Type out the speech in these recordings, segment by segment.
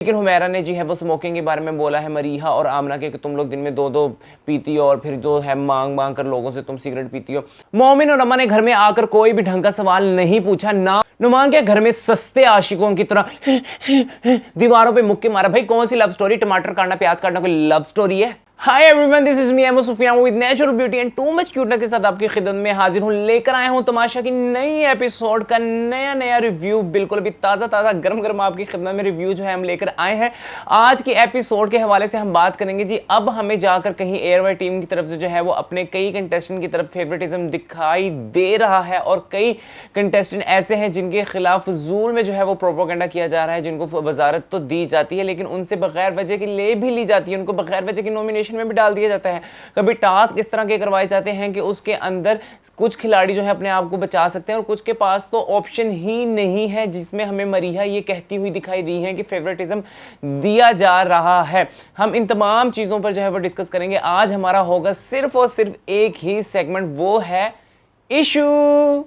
लेकिन हुमैरा ने जी है वो स्मोकिंग के बारे में बोला है मरीहा और आमना के कि तुम लोग दिन में दो दो पीती हो और फिर जो है मांग मांग कर लोगों से तुम सिगरेट पीती हो। मोमिन और अम्मा ने घर में आकर कोई भी ढंग का सवाल नहीं पूछा, ना नुमान के घर में सस्ते आशिकों की तरह दीवारों पे मुक्के मारा। भाई कौन सी लव स्टोरी, टमाटर काटना प्याज काटना कोई लव स्टोरी है? Hi everyone, this is me Emo Sufiyan with natural beauty and too much cuteness के साथ आपकी खिदमत में हाजिर हूं। लेकर आया हूं तमाशा की नई एपिसोड का नया रिव्यू, बिल्कुल भी ताज़ा गरम गरम आपकी खिदमत में रिव्यू जो है हम लेकर आए हैं। आज की एपिसोड के हवाले से हम बात करेंगे जी, अब हमें जाकर कहीं एयरवे टीम की तरफ से जो है वो अपने कई कंटेस्टेंट की तरफ फेवरेटिज्म दिखाई दे रहा है और कई कंटेस्टेंट ऐसे हैं जिनके खिलाफ फजूल में जो है वो प्रोपोगेंडा किया जा रहा है, जिनको वजारत तो दी जाती है लेकिन उनसे बगैर वजह की ले भी ली जाती है, उनको बगैर वजह की नॉमिनेशन में भी डाल दिया जाता है। कभी टास्क इस तरह के करवाए जाते हैं कि उसके अंदर कुछ खिलाड़ी जो है अपने आप को बचा सकते हैं और कुछ के पास तो ऑप्शन ही नहीं है, जिसमें हमें मरीहा ये कहती हुई दिखाई दी है कि फेवरेटिज्म दिया जा रहा है। हम इन तमाम चीजों पर जो है वो डिस्कस करेंगे। आज हमारा होगा सिर्फ और सिर्फ एक ही सेगमेंट, वो है इशू।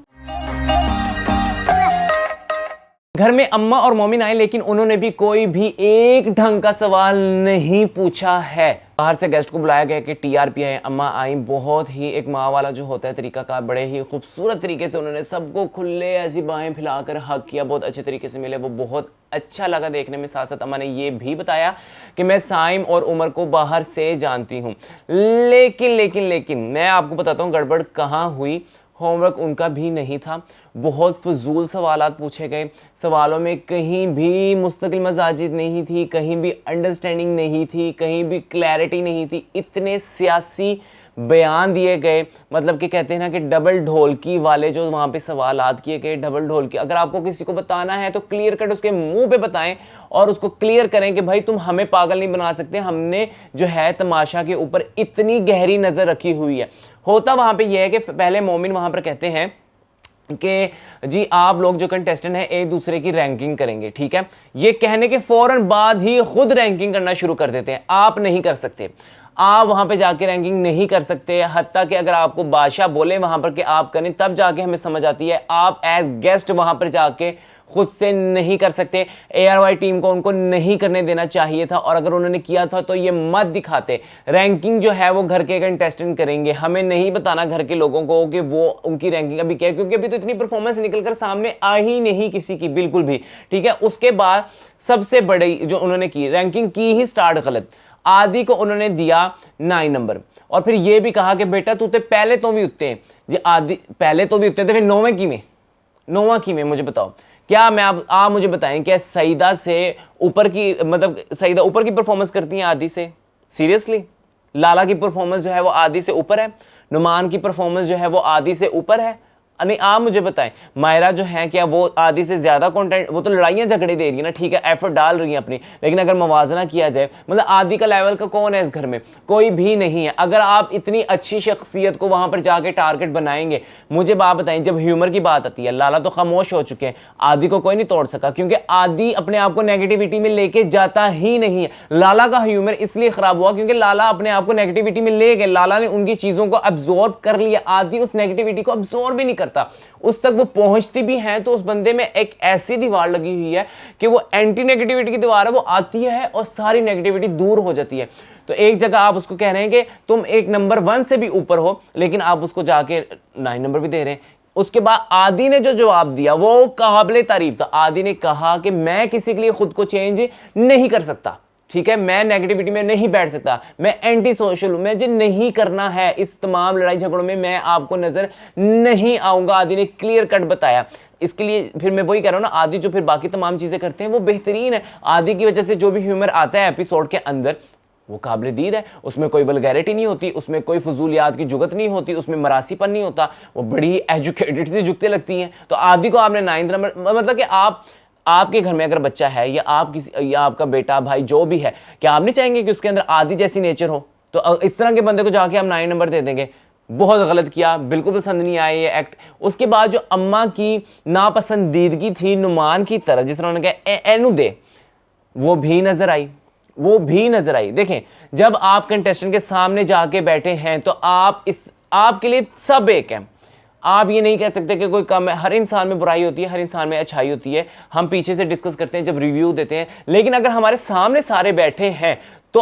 घर में अम्मा और मोमिन आए लेकिन उन्होंने भी कोई भी एक ढंग का सवाल नहीं पूछा है। बाहर से गेस्ट को बुलाया गया कि टीआरपी है। अम्मा आई, बहुत ही एक माँ वाला जो होता है तरीका का, बड़े ही खूबसूरत तरीके से उन्होंने सबको खुले ऐसी बाहें फैलाकर हक किया, बहुत अच्छे तरीके से मिले, वो बहुत अच्छा लगा देखने में। साथ साथ अम्मा ने ये भी बताया कि मैं साइम और उमर को बाहर से जानती हूँ, लेकिन मैं आपको बताता हूँ गड़बड़ कहाँ हुई। होमवर्क उनका भी नहीं था, बहुत फजूल सवालात पूछे गए, सवालों में कहीं भी मुस्तकिल मजाजिद नहीं थी, कहीं भी अंडरस्टैंडिंग नहीं थी, कहीं भी क्लैरिटी नहीं थी, इतने सियासी बयान दिए गए, मतलब कि कहते हैं ना कि डबल ढोलकी वाले जो वहाँ पे सवालात किए गए, डबल ढोलकी। अगर आपको किसी को बताना है तो क्लियर कट उसके मुंह पे बताएं और उसको क्लियर करें कि भाई तुम हमें पागल नहीं बना सकते, हमने जो है तमाशा के ऊपर इतनी गहरी नज़र रखी हुई है। होता वहाँ पे यह है कि पहले मोमिन वहाँ पर कहते हैं कि जी आप लोग जो कंटेस्टेंट हैं एक दूसरे की रैंकिंग करेंगे, ठीक है। ये कहने के फौरन बाद ही खुद रैंकिंग करना शुरू कर देते हैं। आप नहीं कर सकते, आप वहां पे जाके रैंकिंग नहीं कर सकते, हत्ता कि अगर आपको बादशाह बोले वहां पर कि आप करें तब जाके हमें समझ आती है। आप एज गेस्ट वहां पर जाके खुद से नहीं कर सकते। एआरवाई टीम को उनको नहीं करने देना चाहिए था और अगर उन्होंने किया था तो ये मत दिखाते। रैंकिंग जो है वो घर के कंटेस्टेंट करेंगे, हमें नहीं बताना घर के लोगों को कि वो उनकी रैंकिंग अभी क्या है, क्योंकि अभी तो इतनी परफॉर्मेंस निकलकर सामने आ ही नहीं किसी की, बिल्कुल भी, ठीक है। उसके बाद सबसे बड़ी जो उन्होंने की रैंकिंग की ही स्टार्ट गलत। आदि को उन्होंने दिया 9 नंबर और फिर यह भी कहा कि बेटा तू तो पहले तो भी उत्ते जी, आदि पहले तो भी उत्ते थे, फिर नौवां की में मुझे बताओ क्या मैं आप मुझे बताएं क्या सईदा से ऊपर की, मतलब सईदा ऊपर की परफॉर्मेंस करती हैं आदि से? सीरियसली लाला की परफॉर्मेंस जो है वो आदि से ऊपर है, नुमान की परफॉर्मेंस जो है वो आदि से ऊपर है? नहीं, आप मुझे बताएं मायरा जो है क्या वो आदि से ज्यादा कंटेंट, वो तो लड़ाइयां झगड़े दे रही है ना, ठीक है, एफर्ट डाल रही है अपनी, लेकिन अगर मवाजना किया जाए मतलब आदि का लेवल का कौन है इस घर में? कोई भी नहीं है। अगर आप इतनी अच्छी शख्सियत को वहां पर जाके टारगेट बनाएंगे, मुझे बात बताएं जब ह्यूमर की बात आती है लाला तो खामोश हो चुके हैं, आदि को कोई नहीं तोड़ सका क्योंकि आदि अपने आप को नेगेटिविटी में लेके जाता ही नहीं है। लाला का ह्यूमर इसलिए खराब हुआ क्योंकि लाला अपने आप को नेगेटिविटी में ले गए, लाला ने उनकी चीजों को अब्सॉर्ब कर लिया, आदि उस नेगेटिविटी को अब्सॉर्ब भी नहीं करता, उस तक वो पहुंचती भी है तो उस बंदे में एक ऐसी दीवार लगी हुई है कि वो एंटी नेगेटिविटी की दीवार है, वो आती है और सारी नेगेटिविटी दूर हो जाती है। तो एक जगह आप उसको कह रहे हैं कि तुम एक नंबर 1 से भी ऊपर हो, लेकिन आप उसको जाके 9 नंबर भी दे रहे हैं। उसके बाद आदि ने जो जवाब दिया वो काबिले तारीफ था। आदि ने कहा कि मैं किसी के लिए खुद को चेंज नहीं कर सकता, ठीक है, मैं नेगेटिविटी में नहीं बैठ सकता, मैं एंटी सोशल हूं, मुझे नहीं करना है, इस तमाम लड़ाई झगड़ों में मैं आपको नजर नहीं आऊंगा। आदि ने क्लियर कट बताया। इसके लिए फिर मैं वही कह रहा हूं ना, आदि जो फिर बाकी तमाम चीजें करते हैं वो बेहतरीन है। आदि की वजह से जो भी ह्यूमर आता है एपिसोड के अंदर वो काबिल दीद है, उसमें कोई वल्गैरिटी नहीं होती, उसमें कोई फजूलियात की जुगत नहीं होती, उसमें मरासीपन नहीं होता, वो बड़ी एजुकेटेड से जुगते लगती हैं। तो आदि को आपने 9 नंबर, मतलब कि आपके घर में अगर बच्चा है या आपका बेटा भाई जो भी है, क्या आप नहीं चाहेंगे कि उसके अंदर आदि जैसी नेचर हो? तो इस तरह के बंदे को जाके आप 9 नंबर दे देंगे, बहुत गलत किया, बिल्कुल पसंद नहीं आया ये एक्ट। उसके बाद जो अम्मा की नापसंदीदगी थी नुमान की तरफ, जिस तरह उन्होंने कहा एनू दे, वो भी नजर आई। देखें जब आप कंटेस्टेंट के सामने जाके बैठे हैं तो आपके लिए सब एक है, आप ये नहीं कह सकते कि कोई कम है। हर इंसान में बुराई होती है, हर इंसान में अच्छाई होती है। हम पीछे से डिस्कस करते हैं जब रिव्यू देते हैं, लेकिन अगर हमारे सामने सारे बैठे हैं तो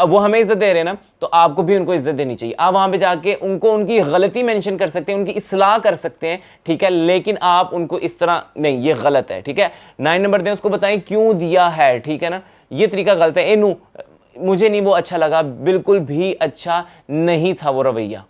वो हमें इज्जत दे रहे हैं ना, तो आपको भी उनको इज्जत देनी चाहिए। आप वहां पे जाके उनको उनकी गलती मेंशन कर सकते हैं, उनकी इस्लाह कर सकते हैं, ठीक है, लेकिन आप उनको इस तरह नहीं, ये गलत है, ठीक है। 9 नंबर दें, उसको बताएं क्यों दिया है, ठीक है ना, ये तरीका गलत है। इनू मुझे नहीं वो अच्छा लगा, बिल्कुल भी अच्छा नहीं था वो रवैया।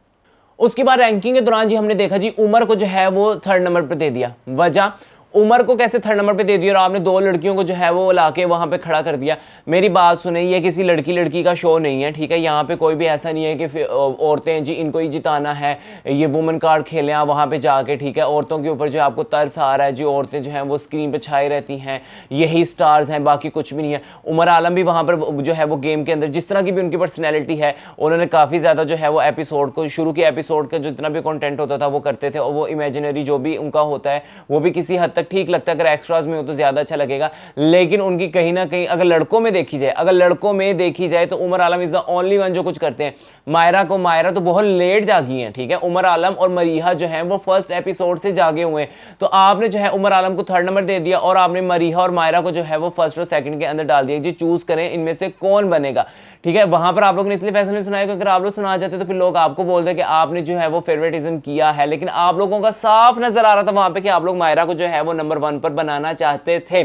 उसके बाद रैंकिंग के दौरान जी हमने देखा जी उमर को जो है वो 3rd नंबर पे दे दिया। वजह, उमर को कैसे 3rd नंबर पे दे दिया और आपने 2 लड़कियों को जो है वो लाके वहां पे खड़ा कर दिया। मेरी बात सुने, ये किसी लड़की का शो नहीं है, ठीक है। यहाँ पे कोई भी ऐसा नहीं है कि औरतें जी इनको ही जिताना है, ये वुमेन कार्ड खेलें आप वहां पे जाके, ठीक है। औरतों के ऊपर जो आपको तरस आ रहा है, जो औरतें जो हैं वो स्क्रीन पे छाई रहती हैं, यही स्टार्स हैं, बाकी कुछ भी नहीं है। उमर आलम भी वहां पर जो है वो गेम के अंदर जिस तरह की भी उनकी पर्सनैलिटी है, उन्होंने काफ़ी ज़्यादा जो है वो एपिसोड को, शुरू के एपिसोड का जितना भी कॉन्टेंट होता था वो करते थे, और वो इमेजिनरी जो भी उनका होता है वो भी किसी हद तक ठीक लगता है। अगर एक्स्ट्राज में हो तो ज्यादा अच्छा लगेगा, लेकिन उनकी कहीं ना कहीं अगर लड़कों में देखी जाए तो उमर आलम इज द ओनली वन जो कुछ करते हैं। मायरा तो बहुत लेट जागी हैं, ठीक है। उमर आलम और मरीहा जो है वो फर्स्ट एपिसोड से जागे हुए हैं, तो आपने जो है उमर आलम को 3rd नंबर दे दिया और आपने मरीहा और मायरा को जो है वो 1st और 2nd के अंदर डाल दिया जी, चूज करें इनमें से कौन बनेगा, ठीक है। वहां पर आप लोगों ने इसलिए फैसला नहीं सुनाया क्योंकि अगर आप लोग सुना जाते तो फिर लोग आपको बोलते कि आपने जो है वो फेवरेटिज्म किया है, लेकिन आप लोगों का साफ नजर आ रहा था वहां पे कि आप लोग मायरा को जो है वो नंबर 1 पर बनाना चाहते थे,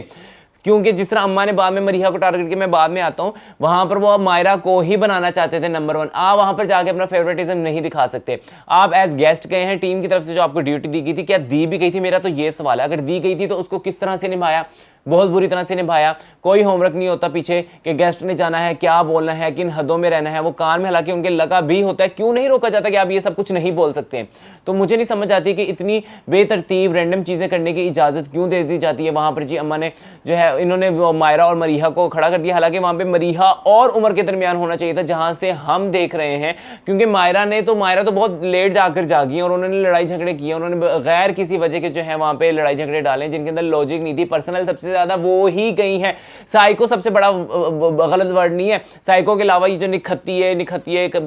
क्योंकि जिस तरह अम्मा ने बाद में मरीहा को टारगेट किया, मैं बाद में आता हूं, वहां पर वो मायरा को ही बनाना चाहते थे नंबर 1। आप वहां पर जाके अपना फेवरेटिज्म नहीं दिखा सकते। आप एज गेस्ट गए हैं, टीम की तरफ से जो आपको ड्यूटी दी गई थी, क्या दी भी गई थी, मेरा तो ये सवाल है। अगर दी गई थी तो उसको किस तरह से निभाया, बहुत बुरी तरह से निभाया। कोई होमवर्क नहीं होता पीछे कि गेस्ट ने जाना है, क्या बोलना है, किन हदों में रहना है, वो कान में हालांकि उनके लगा भी होता है, क्यों नहीं रोका जाता कि आप ये सब कुछ नहीं बोल सकते। तो मुझे नहीं समझ आती कि इतनी बेतरतीब रैंडम चीजें करने की इजाजत क्यों दे दी जाती है। वहां पर जी अम्मा ने जो है, इन्होंने मायरा और मरीहा को खड़ा कर दिया, हालांकि वहां पर मरीहा और उमर के दरमियान होना चाहिए था, जहां से हम देख रहे हैं, क्योंकि मायरा तो बहुत लेट जाकर जागी और उन्होंने लड़ाई झगड़े किए, उन्होंने गैर किसी वजह के जो है वहां पे लड़ाई झगड़े डाले जिनके अंदर लॉजिक नहीं थी। पर्सनल सबसे ज्यादा वो ही गई है, साइको सबसे बड़ा गलत वर्ड नहीं है। साइको के अलावा ये जो निखत्ती है,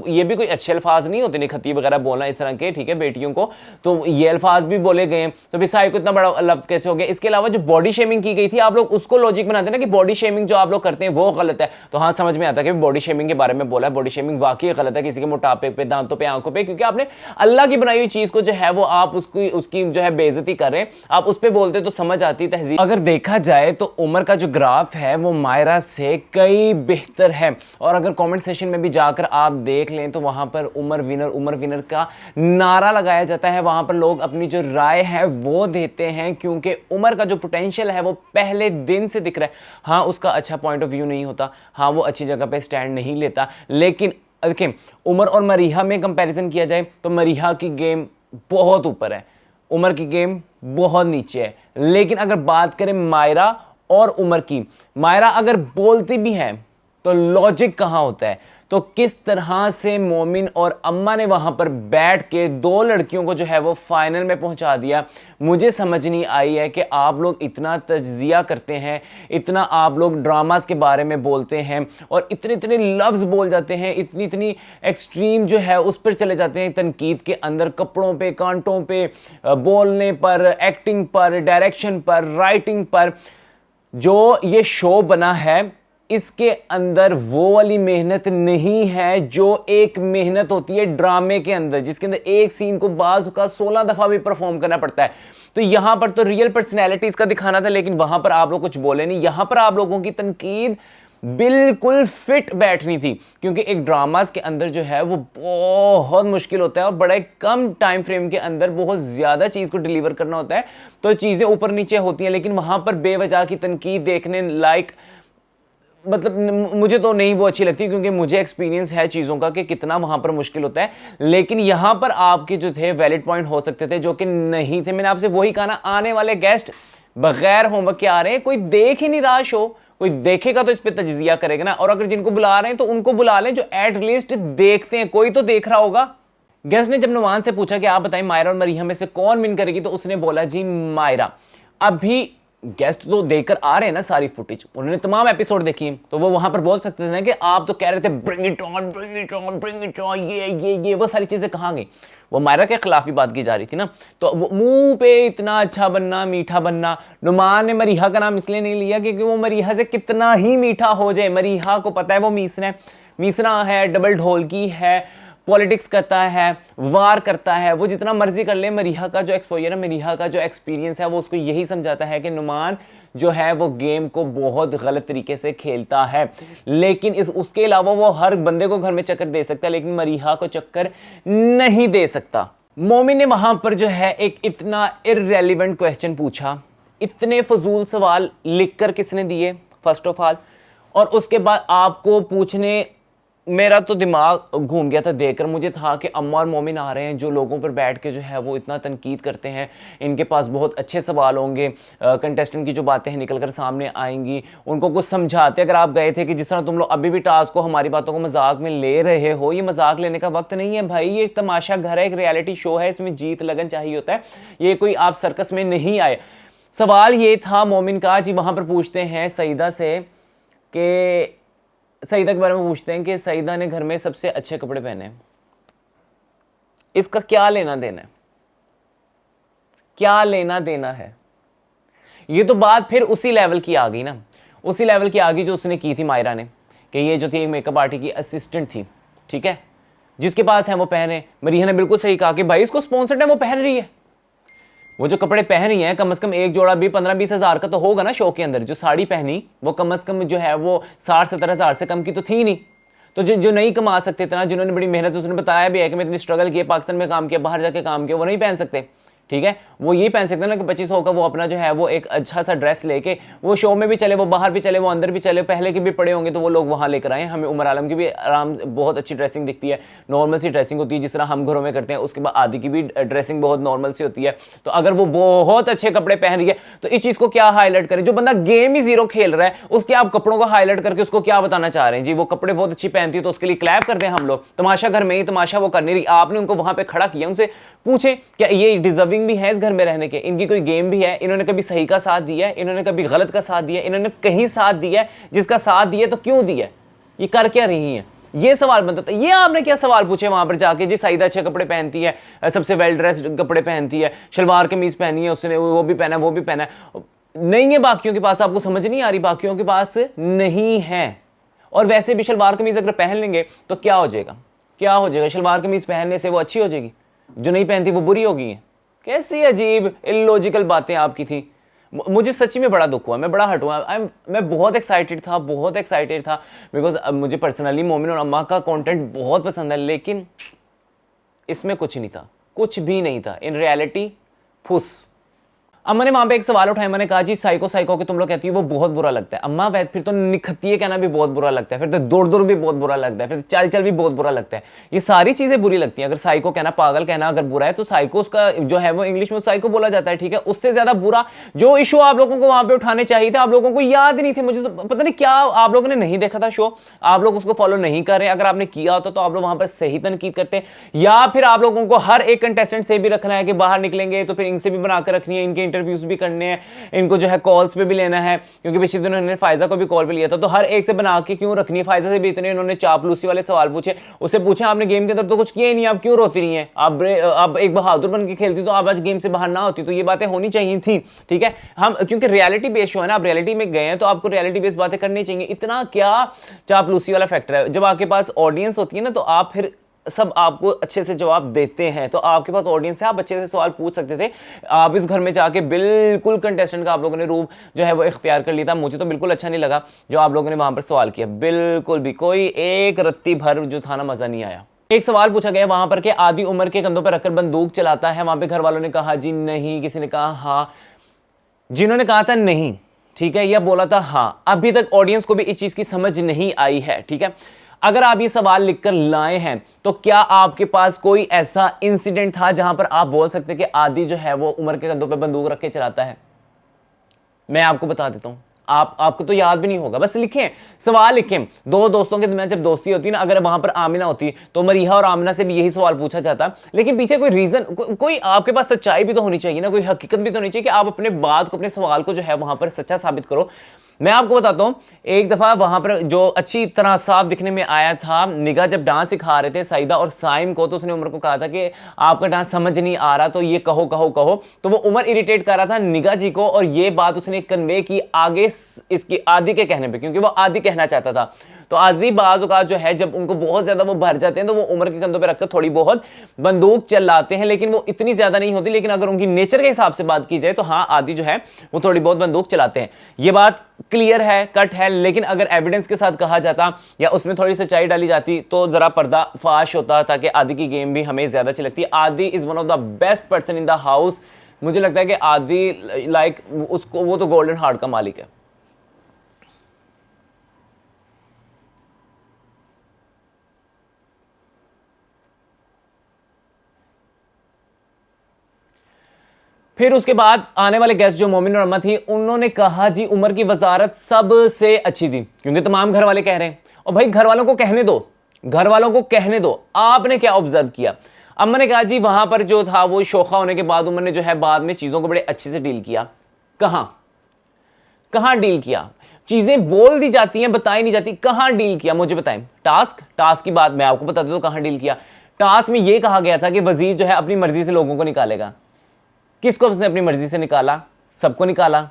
ये भी कोई अच्छे अल्फाज नहीं होते, निखत्ती वगैरह बोलना इस तरह के, ठीक है, बेटियों को, तो ये अल्फाज भी बोले गए हैं, तो भी साइको इतना बड़ा लफ्ज कैसे हो गया। इसके अलावा जो बॉडी शेमिंग की गई थी, आप लोग उसको लॉजिक बनाते हैं ना कि बॉडी शेमिंग जो आप लोग करते हैं वो गलत है, तो हाँ समझ में आता है कि बॉडी शेमिंग के बारे में बोला है, बॉडी शेमिंग वाकई गलत है, किसी के मोटापे पे, दांतों पे, आंखों पे, क्योंकि आपने अल्लाह की बनाई हुई चीज को जो है वो आप उसकी जो है बेइज्जती कर रहे हैं, आप उस पर बोलते तो समझ आती तहजीब। अगर देखा जाए तो उमर का जो ग्राफ है वो मायरा से कई बेहतर है, और अगर कमेंट सेशन में भी जाकर आप देख लें तो वहां पर उमर विनर का नारा लगाया जाता है, वहां पर लोग अपनी जो राय है वो देते हैं, क्योंकि उमर का जो पोटेंशियल है वो पहले दिन से दिख रहा है। हाँ उसका अच्छा पॉइंट ऑफ व्यू नहीं होता, हाँ वो अच्छी जगह पे स्टैंड नहीं लेता, लेकिन देखिए उमर और मरीहा में कंपैरिजन किया जाए तो मरीहा की गेम बहुत ऊपर है, उमर की गेम बहुत नीचे है। लेकिन अगर बात करें मायरा और उमर की, मायरा अगर बोलती भी है तो लॉजिक कहां होता है, तो किस तरह से मोमिन और अम्मा ने वहां पर बैठ के 2 लड़कियों को जो है वो फाइनल में पहुंचा दिया। मुझे समझ नहीं आई है कि आप लोग इतना तज्जिया करते हैं, इतना आप लोग ड्रामास के बारे में बोलते हैं और इतने इतने लफ्ज बोल जाते हैं, इतनी इतनी एक्सट्रीम जो है उस पर चले जाते हैं तनकीद के अंदर, कपड़ों पे, कांटों पे, बोलने पर, एक्टिंग पर, डायरेक्शन पर, राइटिंग पर। जो ये शो बना है इसके अंदर वो वाली मेहनत नहीं है जो एक मेहनत होती है ड्रामे के अंदर, जिसके अंदर एक सीन को बाज़ का 16 दफा भी परफॉर्म करना पड़ता है। तो यहां पर तो रियल पर्सनैलिटीज का दिखाना था, लेकिन वहां पर आप लोग कुछ बोले नहीं। यहां पर आप लोगों की तनकीद बिल्कुल फिट बैठनी थी, क्योंकि एक ड्रामास के अंदर जो है वो बहुत मुश्किल होता है और बड़े कम टाइम फ्रेम के अंदर बहुत ज्यादा चीज को डिलीवर करना होता है, तो चीजें ऊपर नीचे होती हैं। लेकिन वहां पर बेवजह की तनकीद देखने लायक, मतलब मुझे तो नहीं वो अच्छी लगती, क्योंकि मुझे एक्सपीरियंस है चीज़ों का कि कितना वहाँ पर मुश्किल होता है। लेकिन यहाँ पर आपके जो थे वैलिड पॉइंट हो सकते थे जो कि नहीं थे। मैंने आपसे वही कहा ना, आने वाले गेस्ट बगैर होमवर्क के आ रहे हैं, कोई देख ही नहीं रहा शो, कोई देखेगा तो इस पर तजिया करेगा ना। और अगर जिनको बुला रहे हैं तो उनको बुला लें जो एटलीस्ट देखते हैं, कोई तो देख रहा होगा। गेस्ट ने जब नुमान से पूछा कि आप बताएं मायरा और मरियम में से कौन विन करेगी, तो उसने बोला जी मायरा। अभी गेस्ट तो देखकर आ रहे हैं ना सारी फुटेज, उन्होंने तमाम एपिसोड देखी हैं, तो वो वहां पर बोल सकते थे ना कि आप तो कह रहे थे bring it on bring it on bring it on, ये वो सारी चीजें कहाँ गई। वो मायरा के खिलाफ ही बात की जा रही थी ना, तो वो मुंह पे इतना अच्छा बनना, मीठा बनना। नुमान ने मरीहा का नाम इसलिए नहीं लिया क्योंकि वो मरीहा से कितना ही मीठा हो जाए, मरीहा को पता है वो मीसना है, डबल ढोलकी है, पॉलिटिक्स करता है, वार करता है, वो जितना मर्जी कर ले। मरीहा का जो एक्सपोजर है, मरीहा का जो एक्सपीरियंस है, वो उसको यही समझाता है कि नुमान जो है वो गेम को बहुत गलत तरीके से खेलता है, लेकिन उसके अलावा वो हर बंदे को घर में चक्कर दे सकता है, लेकिन मरीहा को चक्कर नहीं दे सकता। मोमिन ने वहां पर जो है एक इतना इररेलेवेंट क्वेश्चन पूछा, इतने फजूल सवाल लिखकर किसने दिए फर्स्ट ऑफ ऑल, और उसके बाद आपको पूछने, मेरा तो दिमाग घूम गया था देखकर। मुझे था कि अम्मा और मोमिन आ रहे हैं जो लोगों पर बैठ के जो है वो इतना तनकीद करते हैं, इनके पास बहुत अच्छे सवाल होंगे, कंटेस्टेंट की जो बातें हैं निकल कर सामने आएंगी, उनको कुछ समझाते। अगर आप गए थे कि जिस तरह तुम लोग अभी भी टास्क को, हमारी बातों को मजाक में ले रहे हो, ये मजाक लेने का वक्त नहीं है भाई, ये एक तमाशा घर है, एक रियलिटी शो है, इसमें जीत लगन चाहिए होता है, ये कोई आप सर्कस में नहीं आए। सवाल ये था मोमिन का जी, वहां पर पूछते हैं सईदा से कि सईदा के बारे में पूछते हैं कि सईदा ने घर में सबसे अच्छे कपड़े पहने, इसका क्या लेना देना है, क्या लेना देना है। ये तो बात फिर उसी लेवल की आ गई ना, उसी लेवल की आ गई जो उसने की थी मायरा ने, कि ये जो थी एक मेकअप आर्टिस्ट की असिस्टेंट थी, ठीक है, जिसके पास है वो पहने। मरीहा ने बिल्कुल सही कहा कि भाई इसको स्पॉन्सर्ड है, वो पहन रही है, वो जो कपड़े पहन रही हैं कम से कम एक जोड़ा भी 15-20 हज़ार का तो होगा ना शो के अंदर। जो साड़ी पहनी वो कम से कम जो है वो 60-70 हज़ार से कम की तो थी नहीं। तो जो नहीं कमा सकते इतना, जिन्होंने बड़ी मेहनत, उसने बताया भी है कि मैं इतनी स्ट्रगल किया, पाकिस्तान में काम किया, बाहर जाके काम किया, वो नहीं पहन सकते, ठीक है। वो ये पहन सकते हैं ना कि 2500 का वो अपना जो है वो एक अच्छा सा ड्रेस लेके वो शो में भी चले, वो बाहर भी चले, वो अंदर भी चले, पहले के भी पड़े होंगे तो वो लोग वहाँ लेकर आए। हमें उमर आलम की भी आराम बहुत अच्छी ड्रेसिंग दिखती है, नॉर्मल सी ड्रेसिंग होती है जिस तरह हम घरों में करते हैं। उसके बाद आदि की भी ड्रेसिंग बहुत नॉर्मल सी होती है। तो अगर वो बहुत अच्छे कपड़े पहन रही है तो इस चीज़ को क्या हाईलाइट करें। जो बंदा गेम ही जीरो खेल रहा है उसके आप कपड़ों को हाईलाइट करके उसको क्या बताना चाह रहे हैं जी, वो कपड़े बहुत अच्छी पहनती है तो उसके लिए क्लैप कर दें हम लोग। तमाशा घर में ही तमाशा वो कर नहीं रही, आपने उनको वहां पे खड़ा किया, उनसे पूछे क्या ये डिजर्विंग भी है इस घर में रहने के, इनकी कोई गेम भी है, इन्होंने कभी सही का साथ दिया है, इन्होंने कभी गलत का साथ दिया है, इन्होंने कहीं साथ दिया है, जिसका साथ दिया तो क्यों दिया, ये कर क्या रही हैं, ये सवाल बनता था। ये आपने क्या सवाल पूछे वहां पर जाके जी सईदा अच्छे कपड़े पहनती है, सबसे वेल ड्रेस्ड कपड़े पहनती है, शलवार कमीज पहनी है उसने, वो भी पहना वो भी पहना नहीं है बाकियों के पास। आपको समझ नहीं आ रही, बाकियों के पास नहीं है। और वैसे भी शलवार कमीज अगर पहन लेंगे तो क्या हो जाएगा, क्या हो जाएगा, शलवार कमीज पहनने से वो अच्छी हो जाएगी, जो नहीं पहनती वो बुरी होगी। कैसी अजीब इलॉजिकल बातें आपकी थी। मुझे सच्ची में बड़ा दुख हुआ, मैं बड़ा हट हुआ। मैं बहुत एक्साइटेड था, बहुत एक्साइटेड था, बिकॉज मुझे पर्सनली मोमिन और अम्मा का कंटेंट बहुत पसंद है, लेकिन इसमें कुछ नहीं था, कुछ भी नहीं था। इन रियलिटी फुस। अम्मा ने वहां पे एक सवाल उठाया, मैंने कहा जी साइको साइको के तुम लोग कहती हो वो बहुत बुरा लगता है। अम्मा वैद फिर तो निखतिए कहना भी बहुत बुरा लगता है, फिर तो दूर दूर भी बहुत बुरा लगता है, फिर चल चल भी बहुत बुरा लगता है। ये सारी चीजें बुरी लगती हैं। अगर साइको कहना, पागल कहना अगर बुरा है तो साइको उसका जो है वो इंग्लिश में साइको बोला जाता है, ठीक है। उससे ज्यादा बुरा जो इशू आप लोगों को वहां पे उठाने चाहिए थे, आप लोगों को याद नहीं थे। मुझे तो पता नहीं क्या आप लोगों ने नहीं देखा था शो, आप लोग उसको फॉलो नहीं कर रहे। अगर आपने किया होता तो आप लोग वहां पर सही तनकीद करते, या फिर आप लोगों को हर एक कंटेस्टेंट से भी रखना है कि बाहर निकलेंगे तो फिर इनसे भी बनाकर रखनी है, इनके इंटरव्यूज भी करने, इनको जो है कॉल्स पे भी लेना है, क्योंकि पिछले दिनों इन्होंने फायजा को भी कॉल पे लिया था, तो हर एक से बना के क्यों रखनी है। फायजा से भी इतने इन्होंने चापलूसी वाले सवाल पूछे, उससे पूछे आपने गेम के अंदर तो कुछ किया ही नहीं, आप क्यों रोती रही हैं, आप एक बहादुर बन के खेलती तो आप आज गेम से बाहर ना होती। तो ये बातें होनी चाहिए थी, ठीक है। हम क्योंकि रियलिटी बेस्ड शो है ना, आप रियलिटी में गए हैं तो आपको रियलिटी बेस्ड बातें करनी चाहिए। इतना क्या चापलूसी वाला फैक्टर है। जब आपके पास ऑडियंस होती है ना तो आप फिर सब आपको अच्छे से जवाब देते हैं। तो आपके पास ऑडियंस है, आप अच्छे से सवाल पूछ सकते थे। आप इस घर में जाके बिल्कुल कंटेस्टेंट का आप लोगों ने रूप जो है वो इख्तियार कर लिया था। मुझे तो बिल्कुल अच्छा नहीं लगा जो आप लोगों ने वहां पर सवाल किया, बिल्कुल भी कोई एक रत्ती भर जो था ना मजा नहीं आया। एक सवाल पूछा गया वहां पर कि आदि उम्र के कंधों पर रखकर बंदूक चलाता है, वहां पे घर वालों ने कहा जी नहीं, किसी ने कहा हाँ, जिन्होंने कहा था नहीं, ठीक है, या बोला था हाँ। अभी तक ऑडियंस को भी इस चीज की समझ नहीं आई है, ठीक है। अगर आप ये सवाल लिखकर लाए हैं तो क्या आपके पास कोई ऐसा इंसिडेंट था जहां पर आप बोल सकते कि आदि जो है वो उमर के कंधों पे बंदूक रख के चलाता है? मैं आपको बता देता हूं, आपको तो याद भी नहीं होगा, बस लिखें, सवाल लिखें। दो दोस्तों के दरमियान जब दोस्ती होती है ना, अगर वहां पर आमिना होती तो मरीहा और आमिना से भी यही सवाल पूछा जाता, लेकिन पीछे कोई रीजन, कोई आपके पास सच्चाई भी तो होनी चाहिए ना, कोई हकीकत भी तो होनी चाहिए कि आप अपने बात को, अपने सवाल को जो है वहां पर सच्चा साबित करो। मैं आपको बताता हूं, एक दफा वहां पर जो अच्छी तरह साफ दिखने में आया था, निगाह जब डांस सिखा रहे थे साइदा और साइम को, तो उसने उमर को कहा था कि आपका डांस समझ नहीं आ रहा, तो ये कहो कहो कहो। तो वो उमर इरिटेट कर रहा था निगाह जी को, और ये बात उसने कन्वे की आगे इसकी आदि के कहने पे, क्योंकि वो आदि कहना चाहता था। तो आदि बाज़ औक़ात जो है जब उनको बहुत ज्यादा वो भर जाते हैं, तो वो उमर के कंधों पे रखकर थोड़ी बहुत बंदूक चलाते हैं, लेकिन वो इतनी ज्यादा नहीं होती। लेकिन अगर उनकी नेचर के हिसाब से बात की जाए तो हाँ, आदि जो है वो थोड़ी बहुत बंदूक चलाते हैं। ये बात क्लियर है, कट है। लेकिन अगर एविडेंस के साथ कहा जाता या उसमें थोड़ी सच्चाई डाली जाती तो जरा पर्दा फाश होता, ताकि आदि की गेम भी हमें ज्यादा अच्छी लगती है। आदि is one of the best person in the house. मुझे लगता है कि आदि लाइक उसको, वो तो गोल्डन हार्ट का मालिक है। फिर उसके बाद आने वाले गेस्ट जो मोमिन और अम्मा थी, उन्होंने कहा जी उमर की वजारत सबसे अच्छी थी, क्योंकि तमाम घर वाले कह रहे हैं। और भाई घर वालों को कहने दो, घर वालों को कहने दो। आपने क्या ऑब्जर्व किया? अम्मा ने कहा जी वहां पर जो था वो शोखा होने के बाद उमर ने जो है बाद में चीजों को बड़े अच्छे से डील किया। कहां डील किया? चीजें बोल दी जाती हैं, बताई नहीं जाती। कहां डील किया मुझे बताएं। टास्क की बात मैं आपको बता दूं, कहां डील किया। टास्क में यह कहा गया था कि वजीर जो है अपनी मर्जी से लोगों को निकालेगा। किसको उसने अपनी मर्जी से निकाला? सबको निकाला।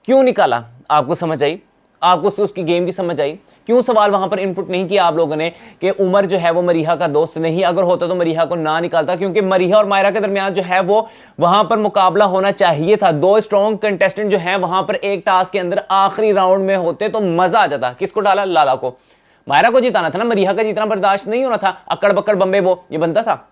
क्यों निकाला? आपको समझ आई? आपको उसकी गेम की समझ आई? क्यों सवाल वहां पर इनपुट नहीं किया आप लोगों ने कि उमर जो है वो मरीहा का दोस्त नहीं? अगर होता तो मरीहा को ना निकालता, क्योंकि मरीहा और मायरा के दरमियान जो है वो वहां पर मुकाबला होना चाहिए था। दो स्ट्रॉन्ग कंटेस्टेंट जो है वहां पर एक टास्क के अंदर आखिरी राउंड में होते तो मजा आ जाता। किसको डाला? लाला को। मायरा को जिताना था ना, मरीहा का जीतना बर्दाश्त नहीं होना था। अकड़ बकड़ बम्बे वो ये बनता था,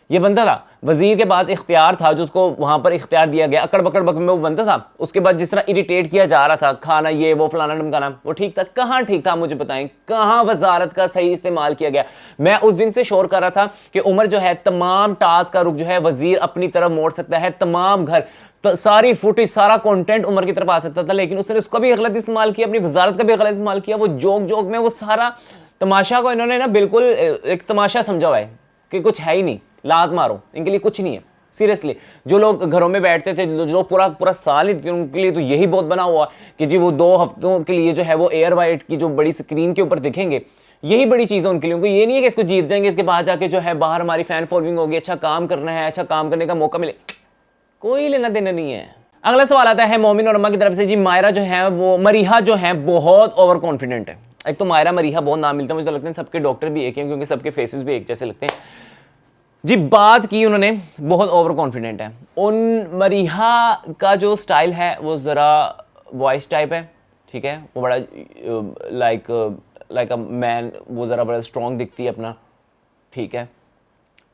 ये बनता था। वजीर के पास इख्तियार था, जो उसको वहां पर इख्तियार दिया गया, अकड़ बकड़ बकड़ में वो बनता था। उसके बाद जिस तरह इरिटेट किया जा रहा था, खाना ये वो फलाना ढमकाना, वो ठीक था? कहां ठीक था मुझे बताएं, कहां वजारत का सही इस्तेमाल किया गया? मैं उस दिन से शोर कर रहा था कि उमर जो है तमाम टास्क का रुख जो है वजीर अपनी तरफ मोड़ सकता है, तमाम घर सारी फुटेज सारा कंटेंट उमर की तरफ आ सकता था, लेकिन उसने उसका भी गलत इस्तेमाल किया, अपनी वजारत का भी गलत इस्तेमाल किया। वो जोक में वो सारा तमाशा को इन्होंने ना बिल्कुल एक तमाशा समझा हुआ है कि कुछ है ही नहीं, लात मारो, इनके लिए कुछ नहीं है। सीरियसली जो लोग घरों में बैठते थे, जो पूरा साल ही, उनके लिए तो यही बहुत बना हुआ कि जी वो 2 हफ्तों के लिए जो है वो एयर वाइट की जो बड़ी स्क्रीन के ऊपर दिखेंगे, यही बड़ी चीज़ है उनके लिए। उनको ये नहीं है कि इसको जीत जाएंगे, इसके बाद जाके जो है बाहर हमारी फैन फॉलोइंग होगी, अच्छा काम करना है, अच्छा काम करने का मौका मिले, कोई लेना देना नहीं है। अगला सवाल आता है मोमिन और अम्मा की तरफ से। जी मायरा जो है वो, मरीहा जो है बहुत ओवर कॉन्फिडेंट है। एक तो मायरा मरीहा बहुत नाम मिलता है, मुझे तो लगता है सबके डॉक्टर भी एक हैं, क्योंकि सबके फेसेस भी एक जैसे लगते हैं। जी बात की उन्होंने, बहुत ओवर कॉन्फिडेंट है। उन मरीहा का जो स्टाइल है वो ज़रा वॉइस टाइप है, ठीक है, वो बड़ा लाइक अ मैन, वो ज़रा बड़ा स्ट्रॉन्ग दिखती है अपना, ठीक है,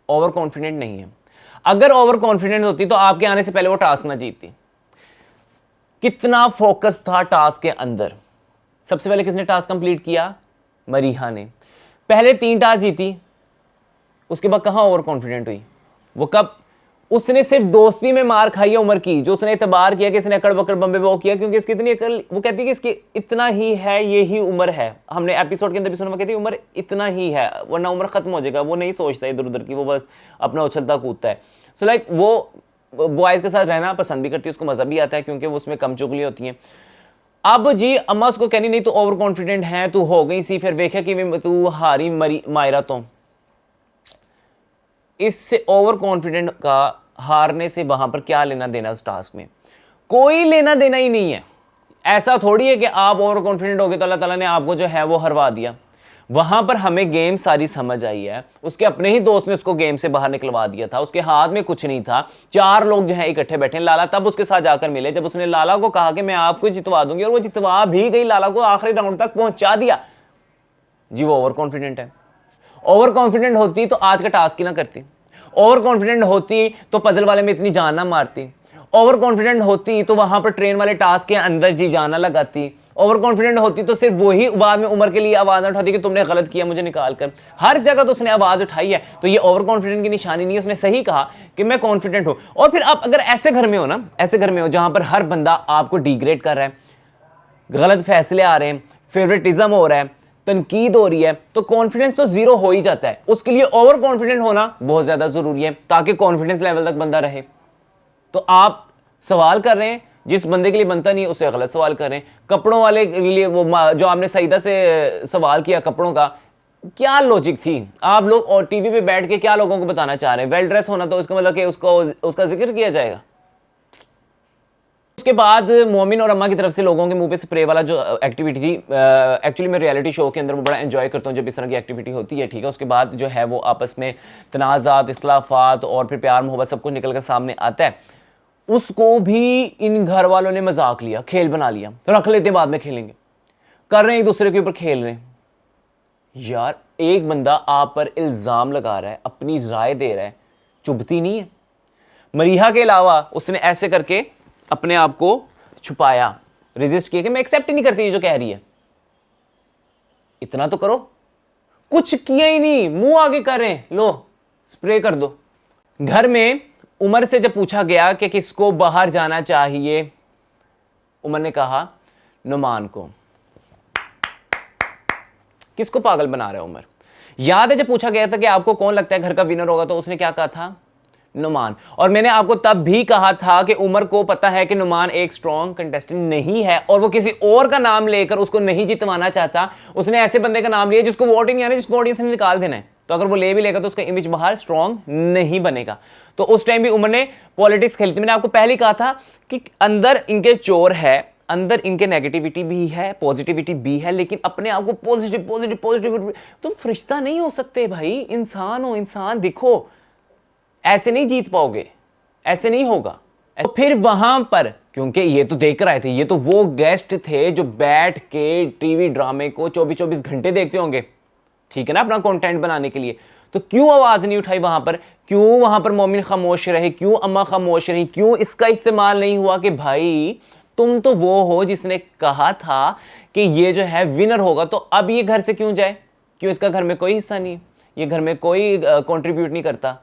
ओवर कॉन्फिडेंट नहीं है। अगर ओवर कॉन्फिडेंट होती तो आपके आने से पहले वो टास्क ना जीतती। कितना फोकस था टास्क के अंदर। सबसे पहले किसने टास्क कंप्लीट किया? मरीहा ने। पहले 3 टास्क जीती, उसके बाद कहां ओवर कॉन्फिडेंट हुई? वो कब? उसने सिर्फ दोस्ती में मार खाई है उमर की, जो उसने एतबार किया कि इसने अकड़ बकड़ बम्बे वो किया, क्योंकि इसकी इतनी अकल, वो कहती है कि इसकी इतना ही है, ये ही उम्र है। हमने एपिसोड के अंदर भी सुना, वो कहती है उम्र इतना ही है, वरना उम्र खत्म हो जाएगा। वो नहीं सोचता इधर उधर की, वो बस अपना उछलता कूदता है। सो लाइक वो बॉयज के साथ रहना पसंद भी करती है, उसको मजा भी आता है, क्योंकि वो उसमें कम चुगली होती हैं। अब जी अम्मा उसको कहनी नहीं, तो ओवर कॉन्फिडेंट है, तू हो गई सी, फिर वेख्या कि तू हारी मायरा। तो इससे ओवर कॉन्फिडेंट का हारने से वहां पर क्या लेना देना? उस टास्क में कोई लेना देना ही नहीं है। ऐसा थोड़ी है कि आप ओवर कॉन्फिडेंट हो गए तो अल्लाह ताला ने आपको जो है वो हरवा दिया। वहां पर हमें गेम सारी समझ आई है। उसके अपने ही दोस्त ने उसको गेम से बाहर निकलवा दिया था, उसके हाथ में कुछ नहीं था। 4 लोग जो है इकट्ठे बैठे। लाला तब उसके साथ जाकर मिले जब उसने लाला को कहा कि मैं आपको जितवा दूंगी, और वो जितवा भी गई, लाला को आखिरी राउंड तक पहुंचा दिया। जी वो ओवर कॉन्फिडेंट है। ओवर कॉन्फिडेंट होती तो आज का टास्क ही ना करती। ओवर कॉन्फिडेंट होती तो पजल वाले में इतनी जान ना मारती। ओवर कॉन्फिडेंट होती तो वहां पर ट्रेन वाले टास्क के अंदर जी जाना लगाती। ओवर कॉन्फिडेंट होती तो सिर्फ वही बाद में उमर के लिए आवाज उठाती कि तुमने गलत किया, मुझे निकाल कर। हर जगह तो उसने आवाज उठाई है, तो ये ओवर कॉन्फिडेंट की निशानी नहीं है। उसने सही कहा कि मैं कॉन्फिडेंट हूं। और फिर आप अगर ऐसे घर में हो ना, ऐसे घर में हो जहां पर हर बंदा आपको डिग्रेड कर रहा है, गलत फैसले आ रहे हैं, फेवरेटिज्म हो रहा है, तनकीद हो रही है, तो कॉन्फिडेंस तो जीरो हो ही जाता है। उसके लिए ओवर कॉन्फिडेंट होना बहुत ज्यादा जरूरी है ताकि कॉन्फिडेंस लेवल तक बंदा रहे। तो आप सवाल कर रहे हैं, जिस बंदे के लिए बनता नहीं उससे गलत सवाल कर रहे हैं। कपड़ों वाले के लिए वो जो आपने सईदा से सवाल किया कपड़ों का, क्या लॉजिक थी? आप लोग और टीवी पे बैठ के क्या लोगों को बताना चाह रहे हैं? वेल ड्रेस होना तो इसका मतलब कि उसको उसका जिक्र किया जाएगा। उसके बाद मोमिन और अम्मा की तरफ से लोगों के मुंह पे स्प्रे वाला जो एक्टिविटी थी, एक्चुअली मैं रियलिटी शो के अंदर वो बड़ा एंजॉय करता हूँ जब इस तरह की एक्टिविटी होती है, ठीक है। उसके बाद जो है वो आपस में तनाज़ात, इख्तलाफात और फिर प्यार मोहब्बत सब कुछ निकल कर सामने आता है। उसको भी इन घर वालों ने मजाक लिया, खेल बना लिया, रख लेते बाद में खेलेंगे, कर रहे हैं एक दूसरे के ऊपर खेल रहे हैं। यार एक बंदा आप पर इल्जाम लगा रहा है, अपनी राय दे रहा है, चुभती नहीं है? मरीहा के अलावा उसने ऐसे करके अपने आप को छुपाया, रेजिस्ट किया कि मैं एक्सेप्ट ही नहीं करती जो कह रही है। इतना तो करो, कुछ किया ही नहीं, मुंह आगे कर रहे हैं, लो स्प्रे कर दो। घर में उमर से जब पूछा गया कि किसको बाहर जाना चाहिए, उमर ने कहा नुमान को। किसको पागल बना रहा है उमर? याद है जब पूछा गया था कि आपको कौन लगता है घर का विनर होगा, तो उसने क्या कहा था? नुमान। और मैंने आपको तब भी कहा था कि उमर को पता है कि नुमान एक स्ट्रॉन्ग कंटेस्टेंट नहीं है और वो किसी और का नाम लेकर उसको नहीं जितवाना चाहता। उसने ऐसे बंदे का नाम लिया जिसको वोट ही नहीं आना, जिसको ऑडियंस ने निकाल देना है। तो अगर वो ले भी लेगा तो उसका इमेज बाहर स्ट्रॉन्ग नहीं बनेगा। तो उस टाइम भी उमर ने पॉलिटिक्स खेली थी। मैंने आपको पहले कहा था कि अंदर इनके चोर है, अंदर इनके नेगेटिविटी भी है, पॉजिटिविटी भी है, लेकिन अपने आप को पॉजिटिव पॉजिटिव पॉजिटिव, तुम फरिश्ता नहीं हो सकते भाई, इंसान हो, इंसान दिखो। ऐसे नहीं जीत पाओगे, ऐसे नहीं होगा। तो फिर वहां पर, क्योंकि ये तो देख रहे थे, ये तो वो गेस्ट थे जो बैठ के टीवी ड्रामे को 24-24 घंटे देखते होंगे, ठीक है ना, अपना कंटेंट बनाने के लिए। तो क्यों आवाज नहीं उठाई वहां पर? क्यों वहां पर मोमिन खामोश रहे? क्यों अम्मा खामोश रही? क्यों इसका इस्तेमाल नहीं हुआ कि भाई तुम तो वो हो जिसने कहा था कि ये जो है विनर होगा, तो अब ये घर से क्यों जाए? क्यों इसका घर में कोई हिस्सा नहीं, ये घर में कोई कंट्रीब्यूट नहीं करता?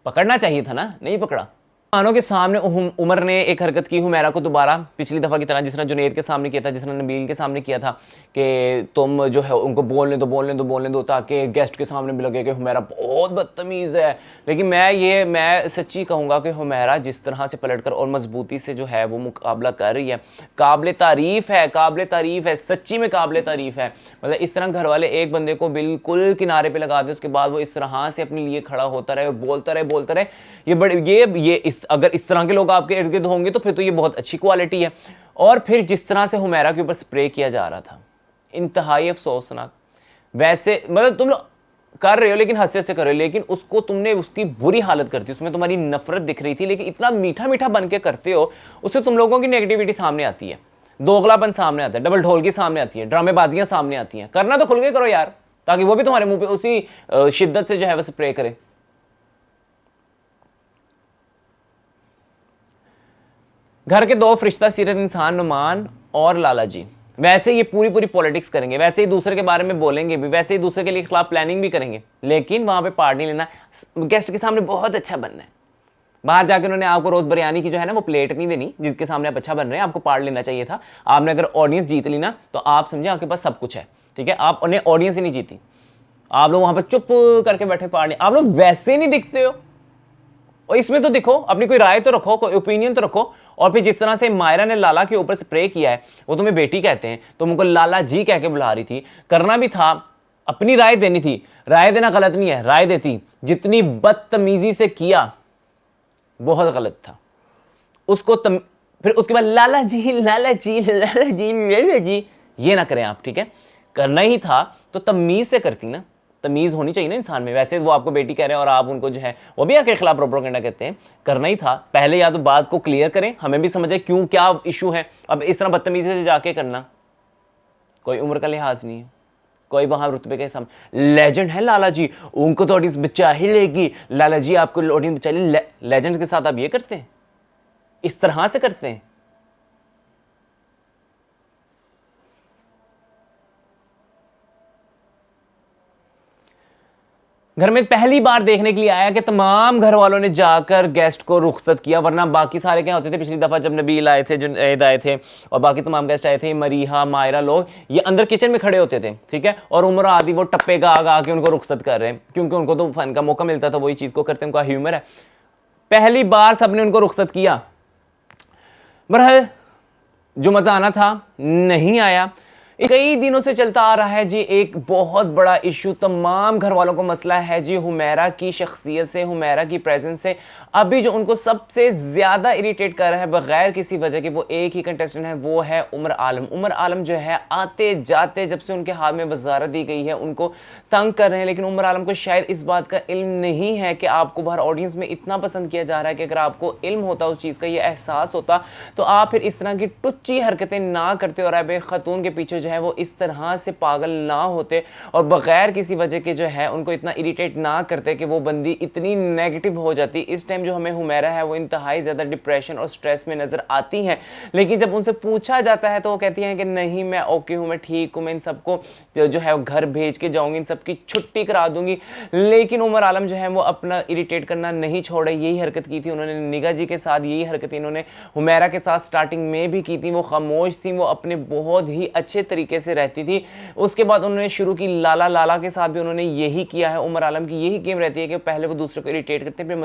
पकड़ना चाहिए था ना, नहीं पकड़ा। खानों के सामने उमर ने एक हरकत की हुमैरा को दोबारा पिछली दफ़ा की तरह, जिस तरह जुनैद के सामने किया था, जिस तरह नबील के सामने किया था कि तुम जो है उनको बोलने दो ताकि गेस्ट के सामने भी लगे कि हुमैरा बहुत बदतमीज़ है। लेकिन मैं सच्ची कहूँगा कि हुमैरा जिस तरह से पलटकर और मजबूती से जो है वो मुकाबला कर रही है, काबिल तारीफ़ है, सच्ची में काबिल तारीफ़ है। मतलब इस तरह घर वाले एक बंदे को बिल्कुल किनारे पर लगा दे, उसके बाद वो इस तरह से अपने लिए खड़ा होता रहे और बोलता रहे। ये बड़े ये अगर इस तरह के लोग आपके इर्द गिर्द होंगे तो फिर तो ये बहुत अच्छी क्वालिटी है। और फिर जिस तरह से हुमैरा के ऊपर स्प्रे किया जा रहा था, इंतहाई अफसोसनाक। वैसे मतलब तुम लोग कर रहे हो लेकिन हंसते हंसते कर रहे हो, लेकिन उसको तुमने उसकी बुरी हालत करती, उसमें तुम्हारी नफरत दिख रही थी, लेकिन इतना मीठा मीठा बन के करते हो, उससे तुम लोगों की नेगेटिविटी सामने आती है, दोगलापन सामने आता है, डबल ढोलकी सामने आती है, ड्रामेबाजियां सामने आती हैं। करना तो खुल के करो यार, ताकि वो भी तुम्हारे मुंह पे उसी शिद्दत से जो है वो स्प्रे करे। घर के दो फरिश्ता सीरत इंसान नुमान और लाला जी, वैसे ये पूरी पॉलिटिक्स करेंगे, वैसे ही दूसरे के बारे में बोलेंगे भी, वैसे ही दूसरे के लिए खिलाफ प्लानिंग भी करेंगे, लेकिन वहां पे पार्ट नहीं लेना, गेस्ट के सामने बहुत अच्छा बनना है। बाहर जाकर उन्होंने आपको रोज बिरयानी की जो है ना वो प्लेट नहीं देनी जिसके सामने आप अच्छा बन रहे हैं, आपको पार्ट लेना चाहिए था। आपने अगर ऑडियंस जीत ली ना तो आप समझे आपके पास सब कुछ है, ठीक है। आपने ऑडियंस ही नहीं जीती, आप लोग वहां पर चुप करके बैठे, पार्ट नहीं, आप लोग वैसे नहीं दिखते हो। और इसमें तो दिखो, अपनी कोई राय तो रखो, कोई ओपिनियन तो रखो। और फिर जिस तरह से मायरा ने लाला के ऊपर स्प्रे किया है, वो तुम्हें बेटी कहते हैं, तुम उनको लाला जी कह के बुला रही थी, करना भी था, अपनी राय देनी थी। राय देना गलत नहीं है, राय देती, जितनी बदतमीजी से किया बहुत गलत था उसको। फिर उसके बाद लाला जी लाला जी लाला जी लाला जी, ये ना करें आप, ठीक है। करना ही था तो तमीज से करती ना, तमीज होनी चाहिए ना इंसान में। वैसे वो आपको बेटी कह रहे हैं और आप उनको जो है वो भी आपके खिलाफ प्रोपेगेंडा कहते हैं। करना ही था पहले, या तो बात को क्लियर करें, हमें भी समझे क्यों क्या इशू है। अब इस तरह बदतमीजी से जाके करना, कोई उम्र का लिहाज नहीं है, कोई वहां रुतबे के सामने लेजेंड है लाला जी, उनको तो ऑडियंस बचा ही लेगी, लाला जी आपको ऑडियंस बचा ले। लेजेंड के साथ आप ये करते हैं, इस तरह से करते हैं। घर में पहली बार देखने के लिए आया कि तमाम घर वालों ने जाकर गेस्ट को रुखसत किया, वरना बाकी सारे क्या होते थे पिछली दफ़ा जब नबील आए थे, जुनैद आए थे और बाकी तमाम गेस्ट आए थे, मरीहा मायरा, लोग ये अंदर किचन में खड़े होते थे, ठीक है, और उम्र आदि वो टप्पे गा गा के उनको रुखसत कर रहे हैं, क्योंकि उनको तो फन का मौका मिलता था, वही चीज़ को करते, उनका ह्यूमर है। पहली बार सबने उनको रुखसत किया। बहरहाल जो मज़ा आना था नहीं आया। कई दिनों से चलता आ रहा है जी एक बहुत बड़ा इशू, तमाम घर वालों को मसला है जी हुमैरा की शख्सियत से, हुमैरा की प्रेजेंस से। अभी जो उनको सबसे ज़्यादा इरिटेट कर रहा है बगैर किसी वजह के, वो एक ही कंटेस्टेंट है, वो है उमर आलम। उमर आलम जो है आते जाते जब से उनके हाथ में वजारत दी गई है उनको तंग कर रहे हैं, लेकिन उमर आलम को शायद इस बात का इल्म नहीं है कि आपको बाहर ऑडियंस में इतना पसंद किया जा रहा है कि अगर आपको इल्म होता उस चीज़ का, ये एहसास होता, तो आप फिर इस तरह की टुच्ची हरकतें ना करते और आप एक खतून के पीछे जो है वो इस तरह से पागल ना होते और बगैर किसी वजह के जो है उनको इतना इरिटेट ना करते कि वो बंदी इतनी नेगेटिव हो जाती। इस टाइम जो हमें हुमैरा है वो इंतहाई ज़्यादा डिप्रेशन और स्ट्रेस में नज़र आती हैं, लेकिन जब उनसे पूछा जाता है तो वो कहती हैं कि नहीं मैं ओके हूँ, मैं ठीक हूँ, मैं इन सबको जो है घर भेज के जाऊँगी, इन सबकी छुट्टी करा दूँगी। लेकिन उमर आलम जो है वो अपना इरिटेट करना नहीं छोड़े। यही हरकत की थी उन्होंने निगा जी के साथ, यही हरकत इन्होंने हुमैरा के साथ स्टार्टिंग में भी की थी। वो खामोश थी, वो अपने बहुत ही अच्छे तरीके से रहती थी। उसके बाद उन्होंने शुरू की लाला लाला के साथ भी उन्होंने यही किया है। उमर आलम की यही गेम रहती है कि पहले वो दूसरे को इरिटेट करते हैं, फिर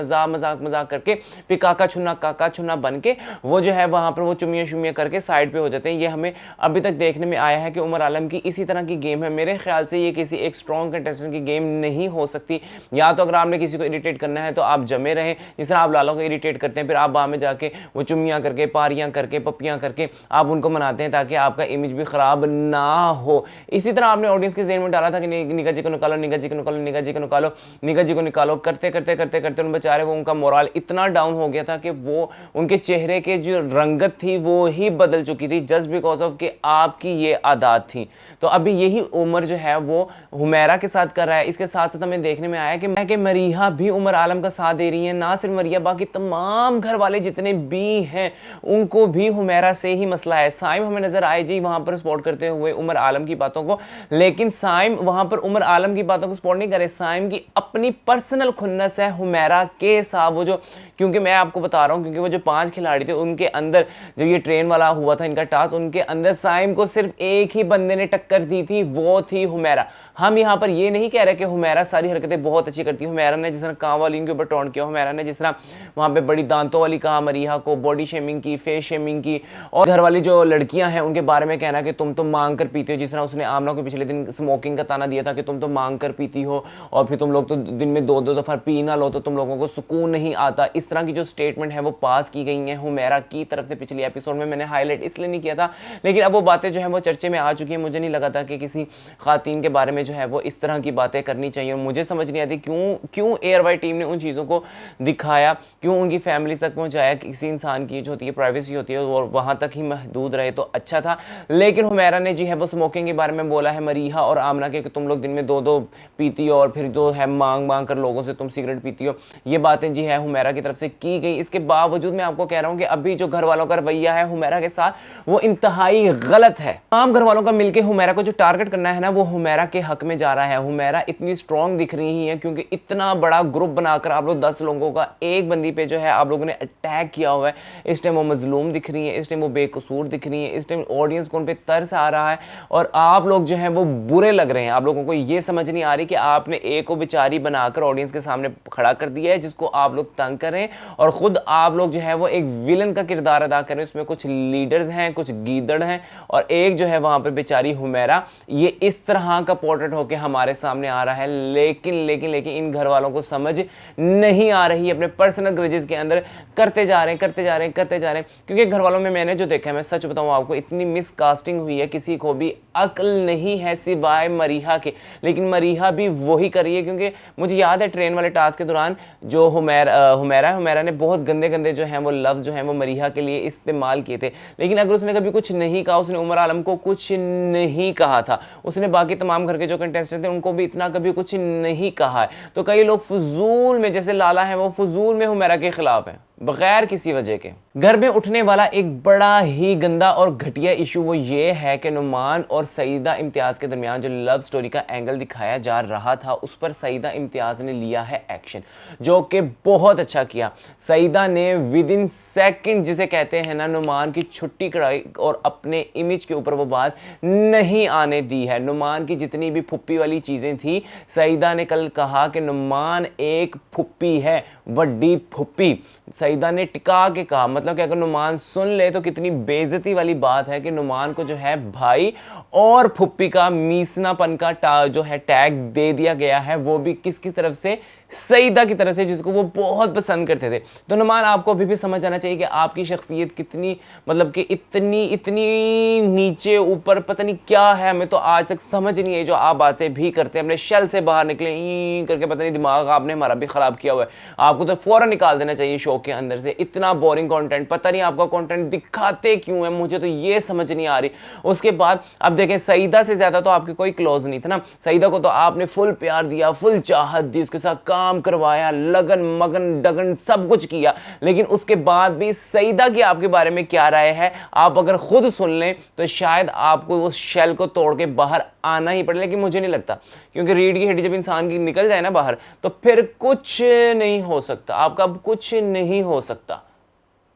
मजाक करके फिर काका छुना बन के वो जो है वहां पर वो चुमिया शुमिया करके साइड पे हो जाते हैं। ये हमें अभी तक देखने में आया है कि उमर आलम की इसी तरह की गेम है। मेरे ख्याल से ये किसी एक स्ट्रॉन्ग कंटेस्टेंट की गेम नहीं हो सकती। या तो अगर आपने किसी को इरिटेट करना है तो आप जमे रहें, जिस तरह आप लाला को इरिटेट करते हैं, फिर आप बाद में जाके वो चुमियाँ करके, पारियाँ करके, पपियाँ करके आप उनको मनाते हैं ताकि आपका इमेज भी ख़राब ना हो। इसी तरह आपने ऑडियंस के ज़हन में डाला था कि निगा जी को निकालो, निगा जी को निकालो, निगा जी को निकालो, निगा जी को निकालो, करते करते करते करते उन बेचारे वो उनका मोरल इतना डाउन हो गया था कि वो उनके चेहरे के जो रंगत थी वो ही बदल चुकी थी, जस्ट बिकॉज ऑफ कि आपकी ये आदत थी। तो अभी यही उमर जो है वो हुमैरा के साथ कर रहा है। इसके साथ साथ हमें देखने में आया कि मरीहा भी उमर आलम का साथ दे रही है। ना सिर्फ मरिया, बाकी तमाम घर वाले जितने भी हैं उनको भी हुमैरा से ही मसला है। साइम हमें नजर आए जी वहां पर सपोर्ट करते हुए उमर आलम की बातों को, लेकिन साइम वहां पर उमर आलम की बातों को सपोर्ट नहीं करे। साइम की अपनी पर्सनल खुन्नस है हुमैरा के साथ। वो जो, क्योंकि मैं आपको बता रहा हूं, क्योंकि वो जो 5 खिलाड़ी थे उनके अंदर जब ये ट्रेन वाला हुआ था इनका टास्क, उनके अंदर साइम को सिर्फ एक ही बंदे ने टक्कर दी थी, वो थी हुमैरा। हम यहाँ पर ये नहीं कह रहे कि हुमैरा सारी हरकतें बहुत अच्छी करती है। हुमैरा ने जिस तरह कां वाली के ऊपर टॉन्ट किया, हुमैरा ने जिस तरह वहाँ पे बड़ी दांतों वाली कहा मरीहा को, बॉडी शेमिंग की, फेस शेमिंग की, और घर वाली जो लड़कियां हैं उनके बारे में कहना कि तुम तो मांग कर पीते हो, जिस तरह उसने आमना को पिछले दिन स्मोकिंग का ताना दिया था कि तुम तो मांग कर पीती हो और फिर तुम लोग तो दिन में 2-2 दफ़ा पी ना लो तो तुम लोगों को सुकून नहीं आता। इस तरह की जो स्टेटमेंट है वो पास की गई हैं हुमैरा की तरफ से। पिछले एपिसोड में मैंने हाईलाइट इसलिए नहीं किया था, लेकिन अब वो बातें जो है वो चर्चे में आ चुकी हैं। मुझे नहीं लगा था कि किसी खातून के बारे में जो है वो इस तरह की बातें करनी चाहिए। मुझे समझ नहीं आती क्यों एयर वाई टीम ने उन चीज़ों को दिखाया, क्यों उनकी फैमिली तक पहुँचाया। किसी इंसान की जो होती है प्राइवेसी होती है और वहाँ तक ही महदूद रहे तो अच्छा था। लेकिन हुमैरा ने जी है वो स्मोकिंग के बारे में बोला है मरीहा और आमना के कि तुम लोग दिन में 2-2 पीती हो और फिर जो है मांग कर लोगों से तुम सिगरेट पीती हो। ये बातें जी है हुमैरा की तरफ से की गई। इसके बावजूद मैं आपको कह रहा हूँ कि अभी जो घर वालों का रवैया है हुमैरा के साथ वो इंतहाई गलत है। आम घर वालों का मिलकर हुमैरा को जो टारगेट करना है ना वो हुमैरा के हक में जा रहा है। हुमैरा इतनी स्ट्रॉन्ग दिख रही है क्योंकि इतना बड़ा ग्रुप बनाकर आप लोग 10 लोगों का एक बंदी पे जो है आप लोगों ने अटैक किया हुआ है। इस टाइम वो मजलूम दिख रही है, इस टाइम वो बेकसूर दिख रही है, इस टाइम ऑडियंस को उन पे तरस आ रहा है और आप लोग जो है वो बुरे लग रहे हैं। आप लोगों को ये समझ नहीं आ रही कि आपने एक को बेचारी बनाकर ऑडियंस के सामने खड़ा कर दिया है जिसको आप लोग तंग कर रहे हैं और खुद आप लोग जो है वो एक विलन का किरदार अदा कर रहे हैं। उसमें कुछ लीडर्स हैं, कुछ गीदड़ हैं और एक जो है वहां पर बेचारी हुमैरा, ये इस तरह का पोर्ट्रेट होकर हमारे सामने आ रहा है। लेकिन इन घर वालों को समझ नहीं आ रही, अपने पर्सनल ग्रजेस के अंदर करते जा रहे हैं। क्योंकि घर वालों में मैंने जो देखा है, मैं सच बताऊं आपको, इतनी मिसकास्टिंग हुई है, किसी को भी अक्ल नहीं है सिवाय मरीहा के। लेकिन मरीहा भी वही कर रही है क्योंकि मुझे याद है ट्रेन वाले टास्क के दौरान जो हुमैरा ने बहुत गंदे जो हैं वो लफ्ज़ जो हैं वो मरीहा के लिए इस्तेमाल किए थे। लेकिन अगर उसने कभी कुछ नहीं कहा, उसने उमर आलम को कुछ नहीं कहा था, उसने बाकी तमाम घर के जो कंटेस्टेंट थे उनको भी इतना कभी कुछ नहीं कहा है। तो कई लोग फजूल में, जैसे लाला है वो फजूल में हुमैरा के खिलाफ है। बगैर किसी वजह के। घर में उठने वाला एक बड़ा ही गंदा और घटिया इशू वो ये है कि नुमान और सईदा इम्तियाज़ के दरमियान जो लव स्टोरी का एंगल दिखाया जा रहा था उस पर सईदा इम्तियाज़ ने लिया है एक्शन, जो कि बहुत अच्छा किया। सईदा ने विद इन सेकेंड, जिसे कहते हैं ना, नुमान की छुट्टी कढ़ाई और अपने इमेज के ऊपर वो बात नहीं आने दी है। नुमान की जितनी भी फुप्पी वाली चीज़ें थी, सईदा ने कल कहा कि नुमान एक फुप्पी है, बड़ी फुप्पी। सईदा ने टिका के कहा, मतलब कि अगर नुमान सुन ले तो कितनी बेइज्जती वाली बात है कि नुमान को जो है भाई और फुप्पी का मीसनापन का जो है टैग दे दिया गया है, वो भी किसकी तरफ से? सईदा की तरफ से, जिसको वो बहुत पसंद करते थे। तो नुमान, आपको अभी भी समझ आना चाहिए कि आपकी शख्सियत कितनी, मतलब कि इतनी इतनी नीचे ऊपर पता नहीं क्या है, हमें तो आज तक समझ नहीं है। जो आप बातें भी करते हैं, अपने शेल से बाहर निकले करके, पता नहीं दिमाग आपने हमारा भी खराब किया हुआ है। आपको तो फौरन निकाल देना चाहिए शो के अंदर से। इतना बोरिंग कंटेंट, पता नहीं आपका कंटेंट दिखाते क्यों है, मुझे तो ये समझ नहीं आ रही। उसके बाद अब देखें, सईदा से ज्यादा तो आपके कोई क्लोज नहीं था ना। सईदा को तो आपने फुल प्यार दिया, फुल चाहत दी, उसके साथ काम करवाया, लगन मगन डगन सब कुछ किया, लेकिन उसके बाद भी सईदा की आपके बारे में क्या राय है, आप अगर खुद सुन लें तो शायद आपको उस शेल को तोड़ के बाहर आना ही पड़े। लेकिन मुझे नहीं लगता, क्योंकि रीढ़ की हड्डी जब इंसान की निकल जाए ना बाहर, तो फिर कुछ नहीं हो सकता, आपका कुछ नहीं हो सकता,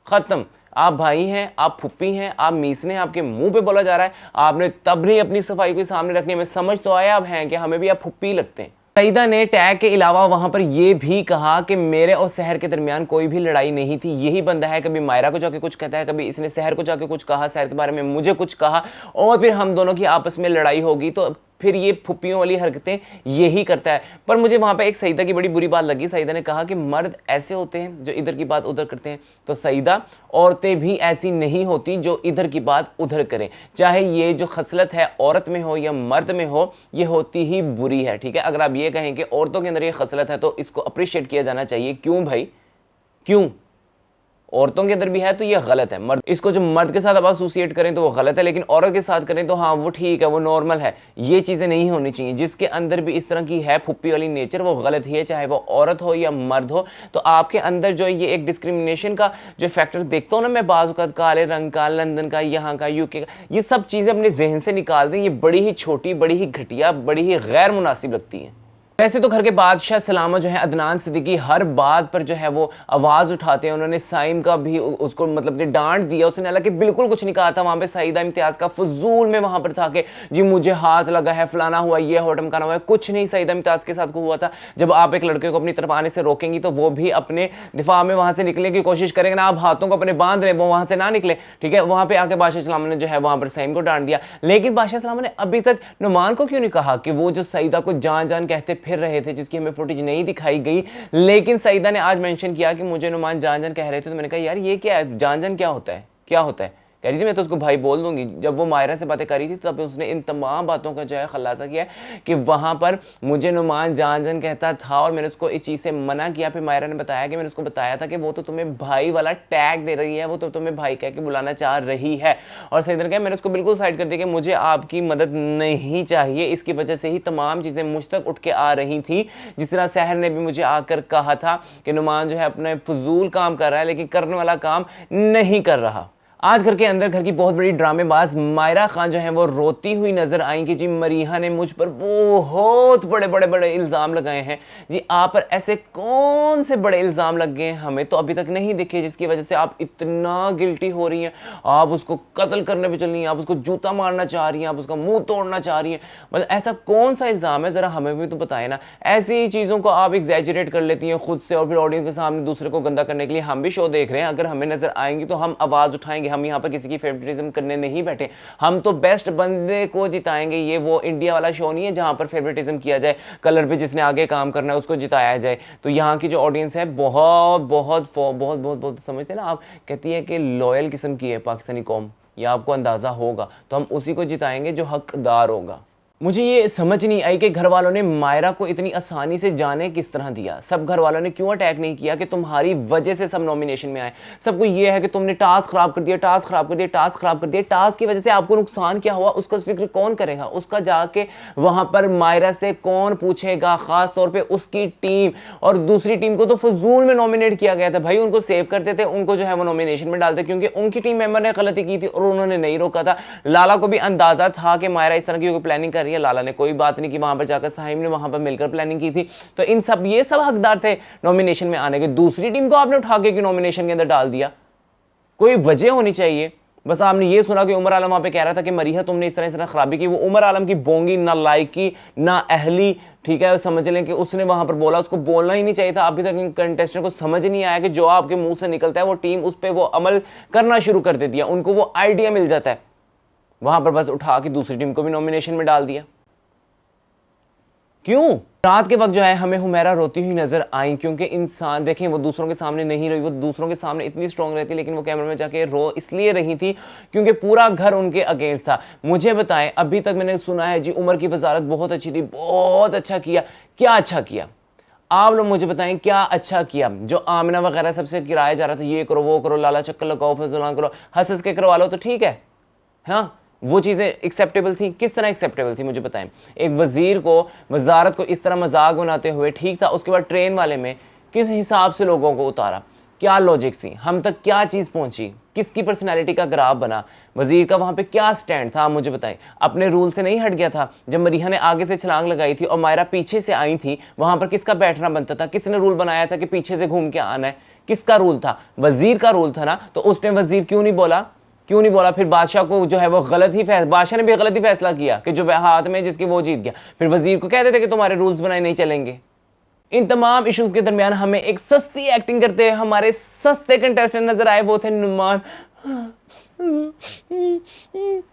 खत्म। आप भाई हैं, आप फुप्पी हैं, आप मीसने हैं, आपके मुंह पे बोला जा रहा है, आपने तब नहीं अपनी सफाई को सामने रखनी। हमें समझ तो आया अब हैं कि हमें भी आप फुप्पी लगते हैं। सईदा ने टैग के अलावा वहां पर यह भी कहा कि मेरे और सहर के दरमियान कोई भी लड़ाई नहीं थी। यही बंदा है, कभी मायरा को जाके कुछ कहता है, कभी इसने सहर को जाके कुछ कहा, सहर के बारे में मुझे कुछ कहा, और फिर हम दोनों की आपस में लड़ाई होगी। तो फिर ये फुप्पियों वाली हरकतें यही करता है। पर मुझे वहां पे एक सईदा की बड़ी बुरी बात लगी। सईदा ने कहा कि मर्द ऐसे होते हैं जो इधर की बात उधर करते हैं। तो सईदा, औरतें भी ऐसी नहीं होती जो इधर की बात उधर करें। चाहे ये जो खसलत है औरत में हो या मर्द में हो, ये होती ही बुरी है, ठीक है। अगर आप ये कहें कि औरतों के अंदर ये खसलत है तो इसको अप्रिशिएट किया जाना चाहिए। क्यों भाई, क्यों? औरतों के अंदर भी है तो ये गलत है। मर्द, इसको जो मर्द के साथ आप एसोसिएट करें तो वो गलत है, लेकिन औरत के साथ करें तो हाँ वो ठीक है, वो नॉर्मल है। ये चीज़ें नहीं होनी चाहिए। जिसके अंदर भी इस तरह की है फुप्पी वाली नेचर, वो गलत ही है, चाहे वो औरत हो या मर्द हो। तो आपके अंदर जो ये एक डिस्क्रिमिनेशन का जो फैक्टर देखता हूँ ना मैं, बाज़ औक़ात काले रंग का, लंदन का, यहाँ का, यूके का, ये सब चीज़ें अपने जहन से निकाल दें। ये बड़ी ही छोटी, बड़ी ही घटिया, बड़ी ही गैर मुनासिब लगती है। वैसे तो घर के बादशाह सलामा जो है अदनान सिद्दीकी हर बात पर जो है वो आवाज़ उठाते हैं। उन्होंने साइम का भी उसको मतलब कि डांट दिया। उसने हालांकि बिल्कुल कुछ नहीं कहा था। वहाँ पे सईदा इम्तियाज़ का फजूल में वहाँ पर था कि जी मुझे हाथ लगा है, फलाना हुआ, ये हो ढमकाना हुआ है। कुछ नहीं सईदा इम्तियाज़ के साथ को हुआ था। जब आप एक लड़के को अपनी तरफ आने से रोकेंगी तो वो भी अपने दिफा में वहाँ से निकलने की कोशिश करेंगे ना। आप हाथों को अपने बांध लें, वो वहाँ से ना निकले, ठीक है। वहाँ पे आके बादशाह सलामा ने जो है वहाँ पर साइम को डांट दिया। लेकिन बादशाह सलामा ने अभी तक नुमान को क्यों नहीं कहा कि वो जो सईदा को जान जान कहते फिर रहे थे, जिसकी हमें फुटेज नहीं दिखाई गई, लेकिन सईदा ने आज मेंशन किया कि मुझे नुमान जान जान कह रहे थे। तो मैंने कहा यार ये क्या है, जान जान क्या होता है, क्या होता है? कह रही थी मैं तो उसको भाई बोल दूंगी। जब वो मायरा से बातें करी थी तब उसने इन तमाम बातों का जो है खुलासा किया कि वहां पर मुझे नुमान जान जान कहता था और मैंने उसको इस चीज़ से मना किया। फिर मायरा ने बताया कि मैंने उसको बताया था कि वो तो तुम्हें भाई वाला टैग दे रही है, वो तो तुम्हें भाई कह के बुलाना चाह रही है। और सईदा ने कहा, मैंने उसको बिल्कुल साइड कर दिया कि मुझे आपकी मदद नहीं चाहिए। इसकी वजह से ही तमाम चीज़ें मुझ तक उठ के आ रही थी। जिस तरह सहर ने भी मुझे आकर कहा था कि नुमान जो है अपने फजूल काम कर रहा है, लेकिन करने वाला काम नहीं कर रहा। आज घर के अंदर घर की बहुत बड़ी ड्रामेबाज मायरा खान जो है वो रोती हुई नजर आई कि जी मरीहा ने मुझ पर बहुत बड़े बड़े बड़े इल्ज़ाम लगाए हैं। जी आप पर ऐसे कौन से बड़े इल्ज़ाम लग गए, हमें तो अभी तक नहीं दिखे, जिसकी वजह से आप इतना गिल्टी हो रही हैं। आप उसको कत्ल करने पे चल रही हैं, आप उसको जूता मारना चाह रही हैं, आप उसका मुंह तोड़ना चाह रही हैं। मतलब ऐसा कौन सा इल्ज़ाम है, ज़रा हमें भी तो बताएं ना। ऐसी चीज़ों को आप एग्जैजरेट कर लेती हैं खुद से और फिर ऑडियंस के सामने दूसरे को गंदा करने के लिए। हम भी शो देख रहे हैं, अगर हमें नजर आएंगी तो हम आवाज़ उठाएंगे। हम यहाँ पर किसी की फेवरेटिज्म करने नहीं बैठे, हम तो बेस्ट बंदे को जिताएंगे। ये वो इंडिया वाला शो नहीं है जहां पर फेवरेटिज्म किया जाए, कलर पे जिसने आगे काम करना है उसको जिताया जाए। तो यहाँ की जो ऑडियंस है बहुत बहुत बहुत बहुत बहुत समझते हैं ना आप, कहती है कि लॉयल किस्म की है पाकिस्तानी कौम, या आपको अंदाजा होगा। तो हम उसी को जिताएंगे जो हकदार होगा। मुझे ये समझ नहीं आई कि घर वालों ने मायरा को इतनी आसानी से जाने किस तरह दिया। सब घर वालों ने क्यों अटैक नहीं किया कि तुम्हारी वजह से सब नॉमिनेशन में आए। सबको ये है कि तुमने टास्क खराब कर दिया, टास्क खराब कर दिया, टास्क खराब कर दिया। टास्क की वजह से आपको नुकसान क्या हुआ उसका जिक्र कौन करेगा? उसका जाके वहां पर मायरा से कौन पूछेगा? खास तौर पर उसकी टीम, और दूसरी टीम को तो फजूल में नॉमिनेट किया गया था भाई। उनको सेव करते थे, उनको जो है वो नॉमिनेशन में डालते, क्योंकि उनकी टीम मेंबर ने गलती की थी और उन्होंने नहीं रोका था। लाला को भी अंदाजा था कि मायरा इस तरह की प्लानिंग कर रही है। लाला ने कोई बात नहीं की, वहां पर जाकर साहिम ने वहां पर मिलकर प्लानिंग की थी। तो इन सब ये सब हकदार थे नॉमिनेशन में आने के। दूसरी टीम को आपने उठा के नॉमिनेशन के अंदर डाल दिया, कोई वजह होनी चाहिए। बस आपने ये सुना कि उमर आलम वहां पे कह रहा था कि मरीहा तुमने इस तरह खराबी की। वो उमर आलम की बोंगी, ना लायकी, ना अहली, ठीक है, समझ लें कि उसने वहां पर बोला, उसको बोलना ही नहीं चाहिए था। अभी तक कंटेस्टेंट को समझ नहीं आया कि जो आपके मुंह से निकलता है वो टीम उस पर वो अमल करना शुरू कर देती है। उनको वो आइडिया मिल जाता है, वहां पर बस उठा के दूसरी टीम को भी नॉमिनेशन में डाल दिया। क्यों? रात के वक्त जो है हमें हुमैरा रोती हुई नजर आई, क्योंकि इंसान देखें वो दूसरों के सामने नहीं रही, वो दूसरों के सामने इतनी स्ट्रांग रहती, लेकिन वो कैमरे में जाके रो इसलिए रही थी क्योंकि पूरा घर उनके अगेंस्ट था। मुझे बताएं, अभी तक मैंने सुना है जी उमर की वजारत बहुत अच्छी थी, बहुत अच्छा किया। क्या अच्छा किया? आप लोग मुझे बताएं क्या अच्छा किया? जो आमिना वगैरह सबसे किराया जा रहा था, ये करो वो करो, लाला चक्कर लगाओ, फजलान करो, हंस हंस के करवा लो तो ठीक है, हाँ वो चीज़ें एक्सेप्टेबल थी। किस तरह एक्सेप्टेबल थी मुझे बताएं? एक वजीर को, वजारत को इस तरह मजाक बनाते हुए ठीक था, उसके बाद ट्रेन वाले में किस हिसाब से लोगों को उतारा, क्या लॉजिक्स थी, हम तक क्या चीज़ पहुंची, किसकी पर्सनैलिटी का ग्राफ बना, वजीर का वहाँ पे क्या स्टैंड था, मुझे बताएं। अपने रूल से नहीं हट गया था? जब मरीहा ने आगे से छलांग लगाई थी और मायरा पीछे से आई थी, वहाँ पर किसका बैठना बनता था? किसने रूल बनाया था कि पीछे से घूम के आना है? किसका रूल था? वजीर का रूल था ना। तो उस टाइम वजीर क्यों नहीं बोला? क्यों नहीं बोला? फिर बादशाह को जो है वो बादशाह ने भी गलत ही फैसला किया कि जो हाथ में जिसकी वो जीत गया। फिर वजीर को कहते थे कि तुम्हारे रूल्स बनाए नहीं चलेंगे। इन तमाम इश्यूज के दरमियान हमें एक सस्ती एक्टिंग करते हुए हमारे सस्ते कंटेस्टेंट नजर आए, वो थे नुमान।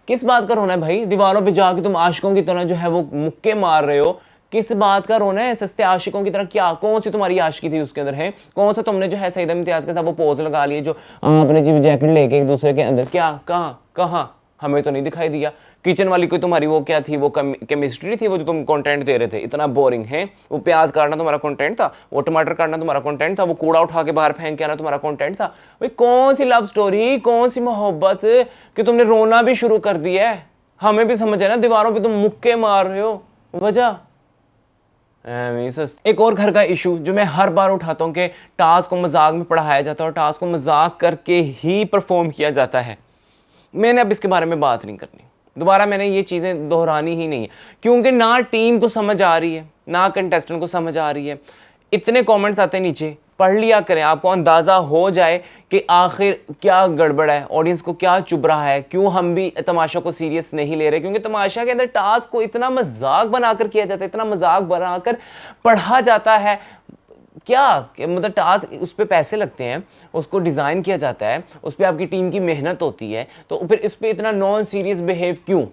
किस बात का रोना है भाई? दीवारों पे जाके तुम आशिकों की तरह जो है वो मुक्के मार रहे हो, किस बात का रोना है? सस्ते आशिकों की तरह क्या, कौन सी तुम्हारी आशिकी थी उसके अंदर है? कौन सा तुमने जो है सईद इम्तियाज के साथ वो पोज लगा लिए जो आपने जी जैकेट लेके एक दूसरे के अंदर? क्या, कहाँ कहाँ? हमें तो नहीं दिखाई दिया। किचन वाली कोई तुम्हारी वो क्या थी, वो केमिस्ट्री थी वो जो तुम कंटेंट दे रहे थे? इतना बोरिंग है। वो प्याज काटना तुम्हारा कंटेंट था, वो टमाटर काटना तुम्हारा कंटेंट था, वो कूड़ा उठा के बाहर फेंक के आना तुम्हारा कंटेंट था। भाई कौन सी लव स्टोरी, कौन सी मोहब्बत कि तुमने रोना भी शुरू कर दिया है? हमें भी समझ है ना, दीवारों पर तुम मुक्के मार रहे हो, वजह। एक और घर का इशू जो मैं हर बार उठाता हूँ कि टास्क को मजाक में पढ़ाया जाता है और टास्क को मजाक करके ही परफॉर्म किया जाता है। मैंने अब इसके बारे में बात नहीं करनी, दोबारा मैंने ये चीज़ें दोहरानी ही नहीं है, क्योंकि ना टीम को समझ आ रही है ना कंटेस्टेंट को समझ आ रही है। इतने कमेंट्स आते हैं नीचे, पढ़ लिया करें, आपको अंदाज़ा हो जाए कि आखिर क्या गड़बड़ है, ऑडियंस को क्या चुभ रहा है, क्यों हम भी तमाशा को सीरियस नहीं ले रहे। क्योंकि तमाशा के अंदर टास्क को इतना मजाक बनाकर किया जाता है, इतना मजाक बनाकर पढ़ा जाता है। क्या मतलब टास्क, उस पर पैसे लगते हैं, उसको डिज़ाइन किया जाता है, उस पर आपकी टीम की मेहनत होती है, तो फिर इस पर इतना नॉन सीरियस बिहेव क्यों?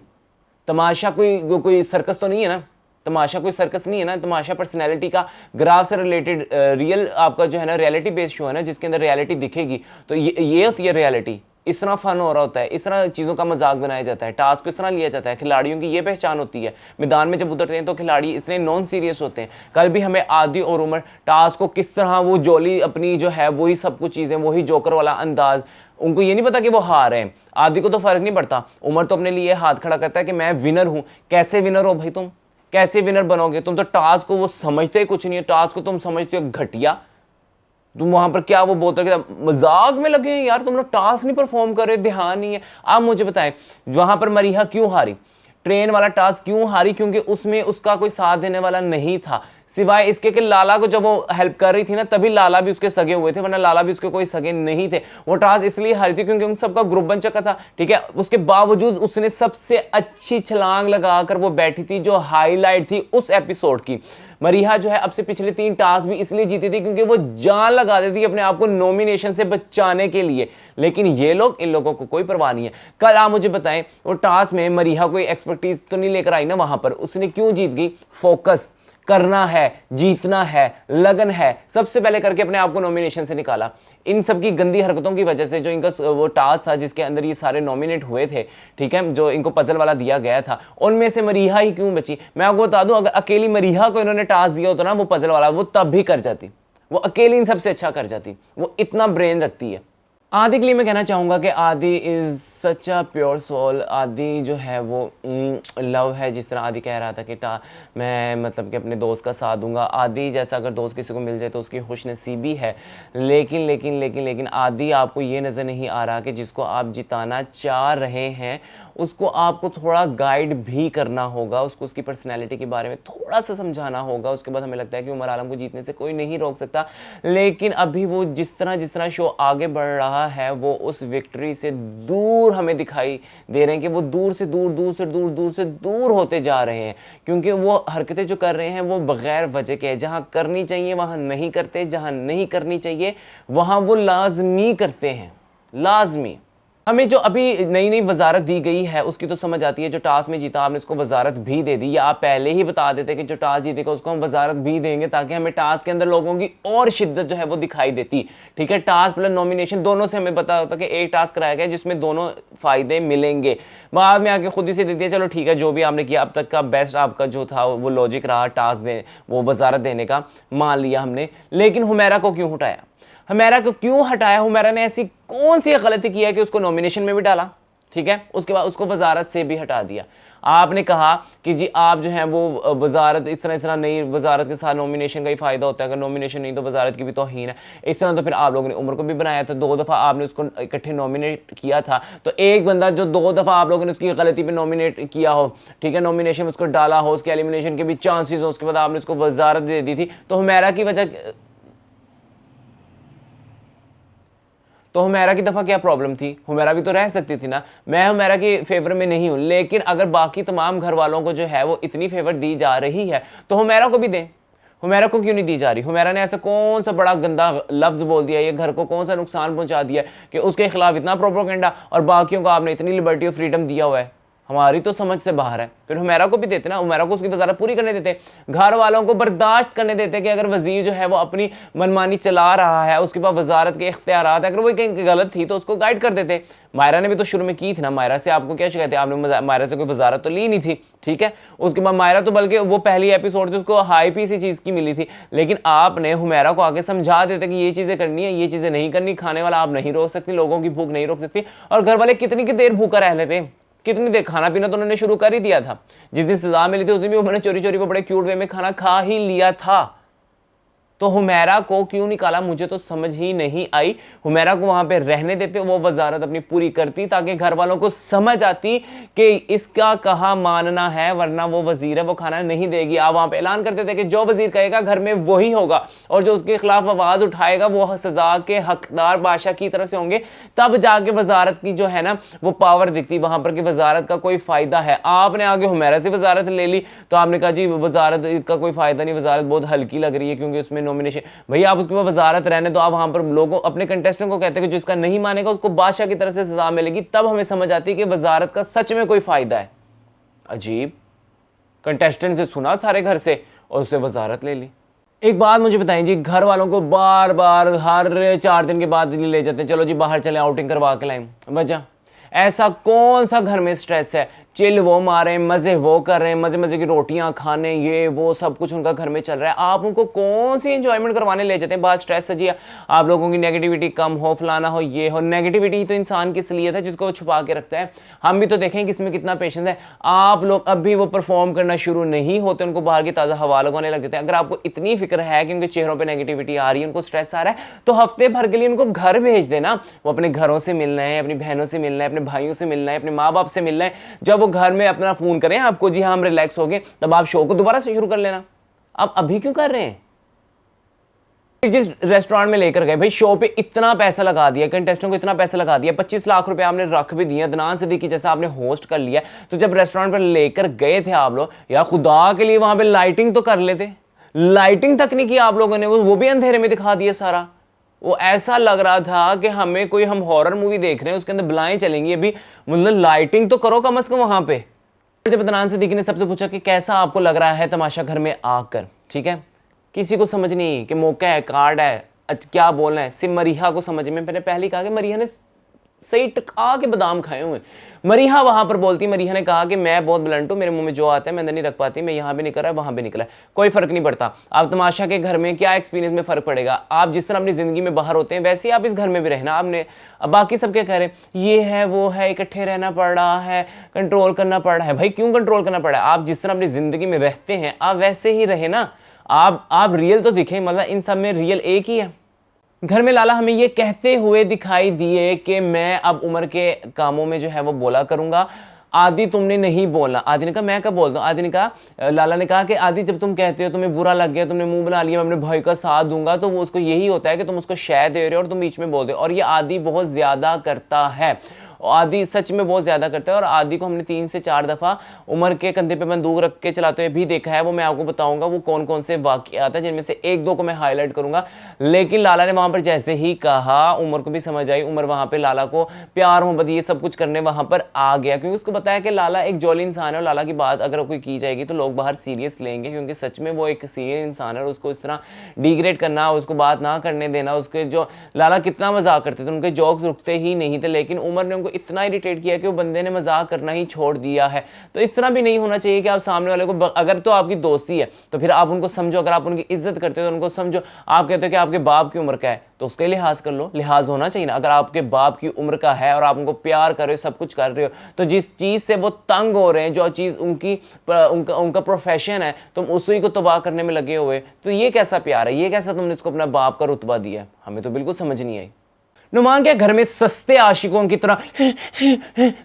तमाशा कोई सर्कस तो नहीं है ना, तमाशा कोई सर्कस नहीं है ना। तमाशा पर्सनैलिटी का ग्राफ से रिलेटेड रियल आपका जो है ना रियलिटी बेस्ड शो है ना, जिसके अंदर रियलिटी दिखेगी। तो ये होती है रियलिटी। इस तरह फन हो रहा होता है, इस तरह चीज़ों का मजाक बनाया जाता है, टास्क को इस तरह लिया जाता है। खिलाड़ियों की ये पहचान होती है, मैदान में जब उतरते हैं तो खिलाड़ी इतने नॉन सीरियस होते हैं। कल भी हमें आदि और उमर टास्क को किस तरह वो जोली अपनी जो है वही सब कुछ चीज़ें, वही जोकर वाला अंदाज, उनको ये नहीं पता कि वो हार रहे हैं। आदि को तो फर्क नहीं पड़ता, उमर तो अपने लिए हाथ खड़ा करता है कि मैं विनर हूँ। कैसे विनर हो भाई तुम? कैसे विनर बनोगे तुम? तो टास्क को वो समझते ही कुछ नहीं है, टास्क को तुम समझते हो घटिया। तुम वहां पर क्या वो बोतल के मजाक में लगे हैं यार, तुम लोग टास्क नहीं परफॉर्म कर रहे, ध्यान नहीं है। आप मुझे बताएं वहां पर मरीहा क्यों हारी, ट्रेन वाला टास्क क्यों हारी? क्योंकि उसमें उसका कोई साथ देने वाला नहीं था, सिवाय इसके कि लाला को जब वो हेल्प कर रही थी ना, तभी लाला भी उसके सगे हुए थे, वरना लाला भी उसके कोई सगे नहीं थे। वो टास्क इसलिए हारी थी क्योंकि उन सबका ग्रुप बन चुका था, ठीक है। उसके बावजूद उसने सबसे अच्छी छलांग लगाकर वो बैठी थी, जो हाईलाइट थी उस एपिसोड की। मरीहा जो है अब से पिछले 3 टास्क भी इसलिए जीती थी क्योंकि वो जान लगा देती थी अपने आप को नॉमिनेशन से बचाने के लिए। लेकिन ये लोग, इन लोगों को कोई परवाह नहीं है। कल आप मुझे बताएं वो टास्क में मरीहा कोई एक्सपर्ट एक्सपर्टीज तो नहीं लेकर आई ना वहां पर, उसने क्यों जीत गई? फोकस करना है, जीतना है, लगन है, सबसे पहले करके अपने आप को नॉमिनेशन से निकाला। इन सब की गंदी हरकतों की वजह से जो इनका वो टास्क था जिसके अंदर ये सारे नॉमिनेट हुए थे, ठीक है, जो इनको पजल वाला दिया गया था, उनमें से मरीहा ही क्यों बची? मैं आपको बता दूं, अगर अकेली मरीहा को इन्होंने टास्क दिया होता ना वो पजल वाला, वो तब भी कर जाती, वो अकेली इन सबसे अच्छा कर जाती, वो इतना ब्रेन रखती है। आदि के लिए मैं कहना चाहूँगा कि Aadi is such a pure soul. Aadi जो है वो लव है, जिस तरह आदि कह रहा था कि मैं मतलब कि अपने दोस्त का साथ दूंगा। आदि जैसा अगर दोस्त किसी को मिल जाए तो उसकी खुशनसीबी है, लेकिन लेकिन लेकिन लेकिन आदि आपको ये नज़र नहीं आ रहा कि जिसको आप जिताना चाह रहे हैं उसको आपको थोड़ा गाइड भी करना होगा, उसको उसकी पर्सनैलिटी के बारे में थोड़ा सा समझाना होगा। उसके बाद हमें लगता है कि उमर आलम को जीतने से कोई नहीं रोक सकता, लेकिन अभी वो जिस तरह शो आगे बढ़ रहा है वो उस विक्ट्री से दूर हमें दिखाई दे रहे हैं कि वो दूर से दूर होते जा रहे हैं, क्योंकि वो हरकतें जो कर रहे हैं वो बगैर वजह के, जहाँ करनी चाहिए वहाँ नहीं करते, जहाँ नहीं करनी चाहिए वहाँ वो लाजमी करते हैं, लाजमी। हमें जो अभी नई नई वजारत दी गई है उसकी तो समझ आती है। जो टास्क में जीता आपने उसको वजारत भी दे दी, या आप पहले ही बता देते कि जो टास्क जीतेगा उसको हम वजारत भी देंगे, ताकि हमें टास्क के अंदर लोगों की और शिद्दत जो है वो दिखाई देती, ठीक है। टास्क प्लस नॉमिनेशन दोनों से हमें पता होता कि एक टास्क कराया गया जिसमें दोनों फायदे मिलेंगे। बाद में आके खुद ही से दे दिया, चलो ठीक है जो भी आपने किया अब तक का बेस्ट आपका जो था वो लॉजिक रहा टास्क दे वो वजारत देने का, मान लिया हमने। लेकिन हुमैरा को क्यों हटाया? हुमैरा को क्यों हटाया? हुमैरा ने ऐसी कौन सी गलती की है कि उसको नॉमिनेशन में भी डाला, ठीक है, उसके बाद उसको वजारत से भी हटा दिया। आपने कहा कि जी आप जो है वो वजारत इस तरह नहीं, वजारत के साथ नॉमिनेशन का ही फायदा होता है, अगर नॉमिनेशन नहीं तो वजारत की भी तौहीन है। इस तरह तो फिर आप लोगों ने उमर को भी बनाया था, 2 दफ़ा आपने उसको इकट्ठे नॉमिनेट किया था, तो एक बंदा जो 2 दफ़ा आप लोगों ने उसकी गलती पे नॉमिनेट किया हो, ठीक है, नॉमिनेशन में उसको डाला हो, उसके एलिमिनेशन के भी चांसेस हो, उसके बाद आपने उसको वजारत दे दी थी, तो हुमैरा की वजह, तो हुमैरा की दफ़ा क्या प्रॉब्लम थी? हुमैरा भी तो रह सकती थी ना। मैं हुमैरा के फेवर में नहीं हूँ, लेकिन अगर बाकी तमाम घर वालों को जो है वो इतनी फेवर दी जा रही है तो हुमैरा को भी दें। हुमैरा को क्यों नहीं दी जा रही? हुमैरा ने ऐसा कौन सा बड़ा गंदा लफ्ज़ बोल दिया, ये घर को कौन सा नुकसान पहुंचा दिया कि उसके खिलाफ इतना प्रोपोगेंडा, और बाकियों को आपने इतनी लिबर्टी और फ्रीडम दिया हुआ है? हमारी तो समझ से बाहर है। फिर हुमैरा को भी देते ना, हुमैरा को उसकी वजारत पूरी करने देते, घर वालों को बर्दाश्त करने देते कि अगर वजीर जो है वो अपनी मनमानी चला रहा है, उसके पास वजारत के इख्तियारात, अगर वो कहीं गलत थी तो उसको गाइड कर देते। मायरा ने भी तो शुरू में की थी ना, मायरा से आपको क्या शिकायत है? आपने मायरा से कोई वजारत तो ली नहीं थी, ठीक है। उसके बाद मायरा तो बल्कि वो पहली एपिसोड जो उसको हाई पी सी चीज़ की मिली थी, लेकिन आपने हुमैरा को आगे समझा देते कि ये चीज़ें करनी है, ये चीज़ें नहीं करनी, खाने वाला आप नहीं रोक सकती, लोगों की भूख नहीं रोक सकती। और घर वाले कितनी की देर भूखा रह लेते, कितनी देर? खाना पीना तो उन्होंने शुरू कर ही दिया था। जिस दिन सजा मिली थी उस दिन भी उन्होंने चोरी चोरी को बड़े क्यूट वे में खाना खा ही लिया था। तो हुमैरा को क्यों निकाला मुझे तो समझ ही नहीं आई। हुमैरा को वहां पे रहने देते, वो वजारत अपनी पूरी करती, ताकि घर वालों को समझ आती कि इसका कहाँ मानना है, वरना वो वजीर है वो खाना नहीं देगी। आप वहां पे ऐलान करते थे कि जो वजीर कहेगा घर में वही होगा, और जो उसके खिलाफ आवाज उठाएगा वो सजा के हकदार बादशाह की तरफ से होंगे। तब जाके वजारत की जो है ना वो पावर दिखती वहां पर कि वजारत का कोई फायदा है। आपने आगे हुमैरा से वजारत ले ली तो आपने कहा जी वजारत का कोई फायदा नहीं, वजारत बहुत हल्की लग रही है क्योंकि उसमें नॉमिनेशन। भैया आप उसके बाद वजारत रहने दो, आप वहां पर लोगों अपने कंटेस्टेंट को कहते हैं कि जिसका नहीं मानेगा उसको बादशाह की तरफ से सजा मिलेगी। तब हमें समझ आती है कि वजारत का सच में कोई फायदा है। अजीब, कंटेस्टेंट से सुना सारे घर से और उससे वजारत ले ली। एक बात मुझे बताएं जी, घर वालों को बार बार हर 4 दिन के बाद ले जाते हैं, चलो जी बाहर चले आउटिंग करवा के लाएं। वजह ऐसा कौन सा घर में स्ट्रेस है? चिल वो मारे, मज़े वो कर रहे हैं, मज़े मज़े की रोटियां खाने, ये वो सब कुछ उनका घर में चल रहा है। आप उनको कौन सी एंजॉयमेंट करवाने ले जाते हैं? बात स्ट्रेस है जी, आप लोगों की नेगेटिविटी कम हो, फलाना हो, ये हो। नेगेटिविटी तो इंसान की असलियत है जिसको वो छुपा के रखता है। हम भी तो देखें कि इसमें कितना पेशेंस है। आप लोग अभी वो परफॉर्म करना शुरू नहीं होते, उनको बाहर की ताज़ा हवा लगाने लग जाते हैं। अगर आपको इतनी फिक्र है कि उनके चेहरों पर नेगेटिविटी आ रही है, उनको स्ट्रेस आ रहा है, तो हफ्ते भर के लिए उनको घर भेज देना। वो अपने घरों से मिलना है, अपनी बहनों से मिलना है, अपने भाइयों से मिलना है, अपने माँ बाप से मिलना है। जब वो घर में अपना फोन करें आपको जी हाँ हम रिलैक्स हो गए, तब आप शो को दोबारा से शुरू कर लेना। आप अभी क्यों कर रहे हैं? जिस रेस्टोरेंट में लेकर गए भाई, शो पे इतना पैसा लगा दिया, कंटेस्टेंट को इतना पैसा लगा दिया, 25 लाख रुपए आपने रख भी दिए, अदनान सिद्दीकी जैसा आपने होस्ट कर लिया। तो जब रेस्टोरेंट पर लेकर गए थे आप लोग, या खुदा के लिए वहां पे लाइटिंग तो कर लेते। लाइटिंग तक नहीं की आप लोगों ने, वो भी अंधेरे में दिखा दिया सारा। वो ऐसा लग रहा था कि हमें हम हॉरर मूवी देख रहे हैं, उसके अंदर बलाएं चलेंगी अभी। मतलब लाइटिंग तो करो कम से कम वहां पे। जब अदनान सिद्दीकी ने सबसे पूछा कि कैसा आपको लग रहा है तमाशा घर में आकर, ठीक है, किसी को समझ नहीं कि मौका है, कार्ड है, क्या बोलना है, सिर्फ मरीहा को समझ में। मैंने पहले कहा कि मरीहा ने सही टका के बादाम खाए हुए। मरीहा वहां पर बोलती, मरीहा ने कहा कि मैं बहुत ब्लंट हूं, मेरे मुंह में जो आता है मैं अंदर नहीं रख पाती, मैं यहां भी निकल रहा है वहां भी निकला है, कोई फर्क नहीं पड़ता। आप तमाशा के घर में क्या एक्सपीरियंस में फर्क पड़ेगा, आप जिस तरह अपनी जिंदगी में बाहर होते हैं वैसे ही आप इस घर में भी रहना। आपने अब बाकी सब क्या कह रहे हैं, ये है वो है, इकट्ठे रहना पड़ रहा है, कंट्रोल करना पड़ रहा है। भाई क्यों कंट्रोल करना पड़ रहा है, आप जिस तरह अपनी जिंदगी में रहते हैं आप वैसे ही रहे ना। आप रियल तो दिखे, मतलब इन सब में रियल एक ही है। घर में लाला हमें ये कहते हुए दिखाई दिए कि मैं अब उमर के कामों में जो है वो बोला करूंगा। आदि तुमने नहीं बोलना। आदि ने कहा मैं कब बोलता हूँ। आदि ने कहा, लाला ने कहा कि आदि जब तुम कहते हो तुम्हें बुरा लग गया, तुमने मुंह बना लिया मैं अपने भाई का साथ दूंगा, तो वो उसको यही होता है कि तुम उसको शय दे रहे हो और तुम बीच में बोल दे। और ये आदि बहुत ज्यादा करता है, आदि सच में बहुत ज्यादा करता है। और आदि को हमने 3 से 4 दफा उमर के कंधे पे बंदूक रख के चलाते हुए भी देखा है। वो मैं आपको बताऊंगा वो कौन कौन से वाकयात है, जिनमें से 1-2 को मैं हाईलाइट करूंगा। लेकिन लाला ने वहां पर जैसे ही कहा उमर को भी समझ आई। उमर वहां पे लाला को प्यार मोहब्बत ये सब कुछ करने वहां पर आ गया, क्योंकि उसको बताया कि लाला एक जॉली इंसान है और लाला की बात अगर कोई की जाएगी तो लोग बाहर सीरियस लेंगे, क्योंकि सच में वो एक सीरियस इंसान है। और उसको इस तरह डिग्रेड करना, उसको बात ना करने देना, उसके जो लाला कितना मजाक करते थे, उनके जोक्स रुकते ही नहीं थे, लेकिन उमर ने उनको इतना इरिटेट किया कि वो बंदे ने मजाक करना ही छोड़ दिया है। तो इस तरह भी नहीं होना चाहिए कि आप सामने वाले को, अगर तो आपकी दोस्ती है तो फिर आप उनको समझो, अगर आप उनकी इज्जत करते हो तो उनको समझो। आप कहते हो कि आपके बाप की उम्र का है तो उसके लिहाज कर लो, लिहाज होना चाहिए ना। अगर आपके बाप की उम्र का है और आप उनको प्यार कर रहे हो, सब कुछ कर रहे हो, तो जिस चीज से वो तंग हो रहे हैं, जो चीज उनका प्रोफेशन है, तुम उसी को तबाह करने में लगे हुए, तो ये कैसा प्यार है, ये कैसा तुमने इसको अपना बाप का रुतबा दिया है, हमें तो बिल्कुल समझ नहीं आई। नुमान के घर में सस्ते आशिकों की तरह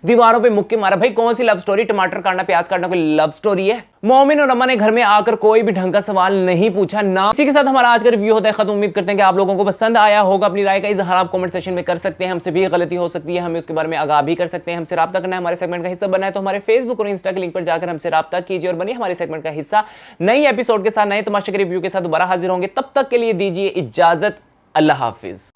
दीवारों पे मुक्के मारा। भाई कौन सी लव स्टोरी, टमाटर काटना प्याज काटना कोई लव स्टोरी है? मोमिन और अम्मा ने घर में आकर कोई भी ढंग का सवाल नहीं पूछा ना। इसी के साथ हमारा आज का रिव्यू होता है खत्म। उम्मीद करते हैं कि आप लोगों को पसंद आया होगा। अपनी राय का इजहार आप कमेंट सेक्शन में कर सकते हैं। हमसे भी गलती हो सकती है, हमें उसके बारे में आगाह भी कर सकते हैं। हमसे राब्ता करना है, हमारे सेगमेंट का हिस्सा बनना है तो हमारे फेसबुक और इंस्टा के लिंक पर जाकर हमसे राब्ता कीजिए और बनिए हमारे सेगमेंट का हिस्सा। नई एपिसोड के साथ, नए तमाशे के रिव्यू के साथ दोबारा हाजिर होंगे। तब तक के लिए दीजिए इजाजत। अल्लाह हाफिज।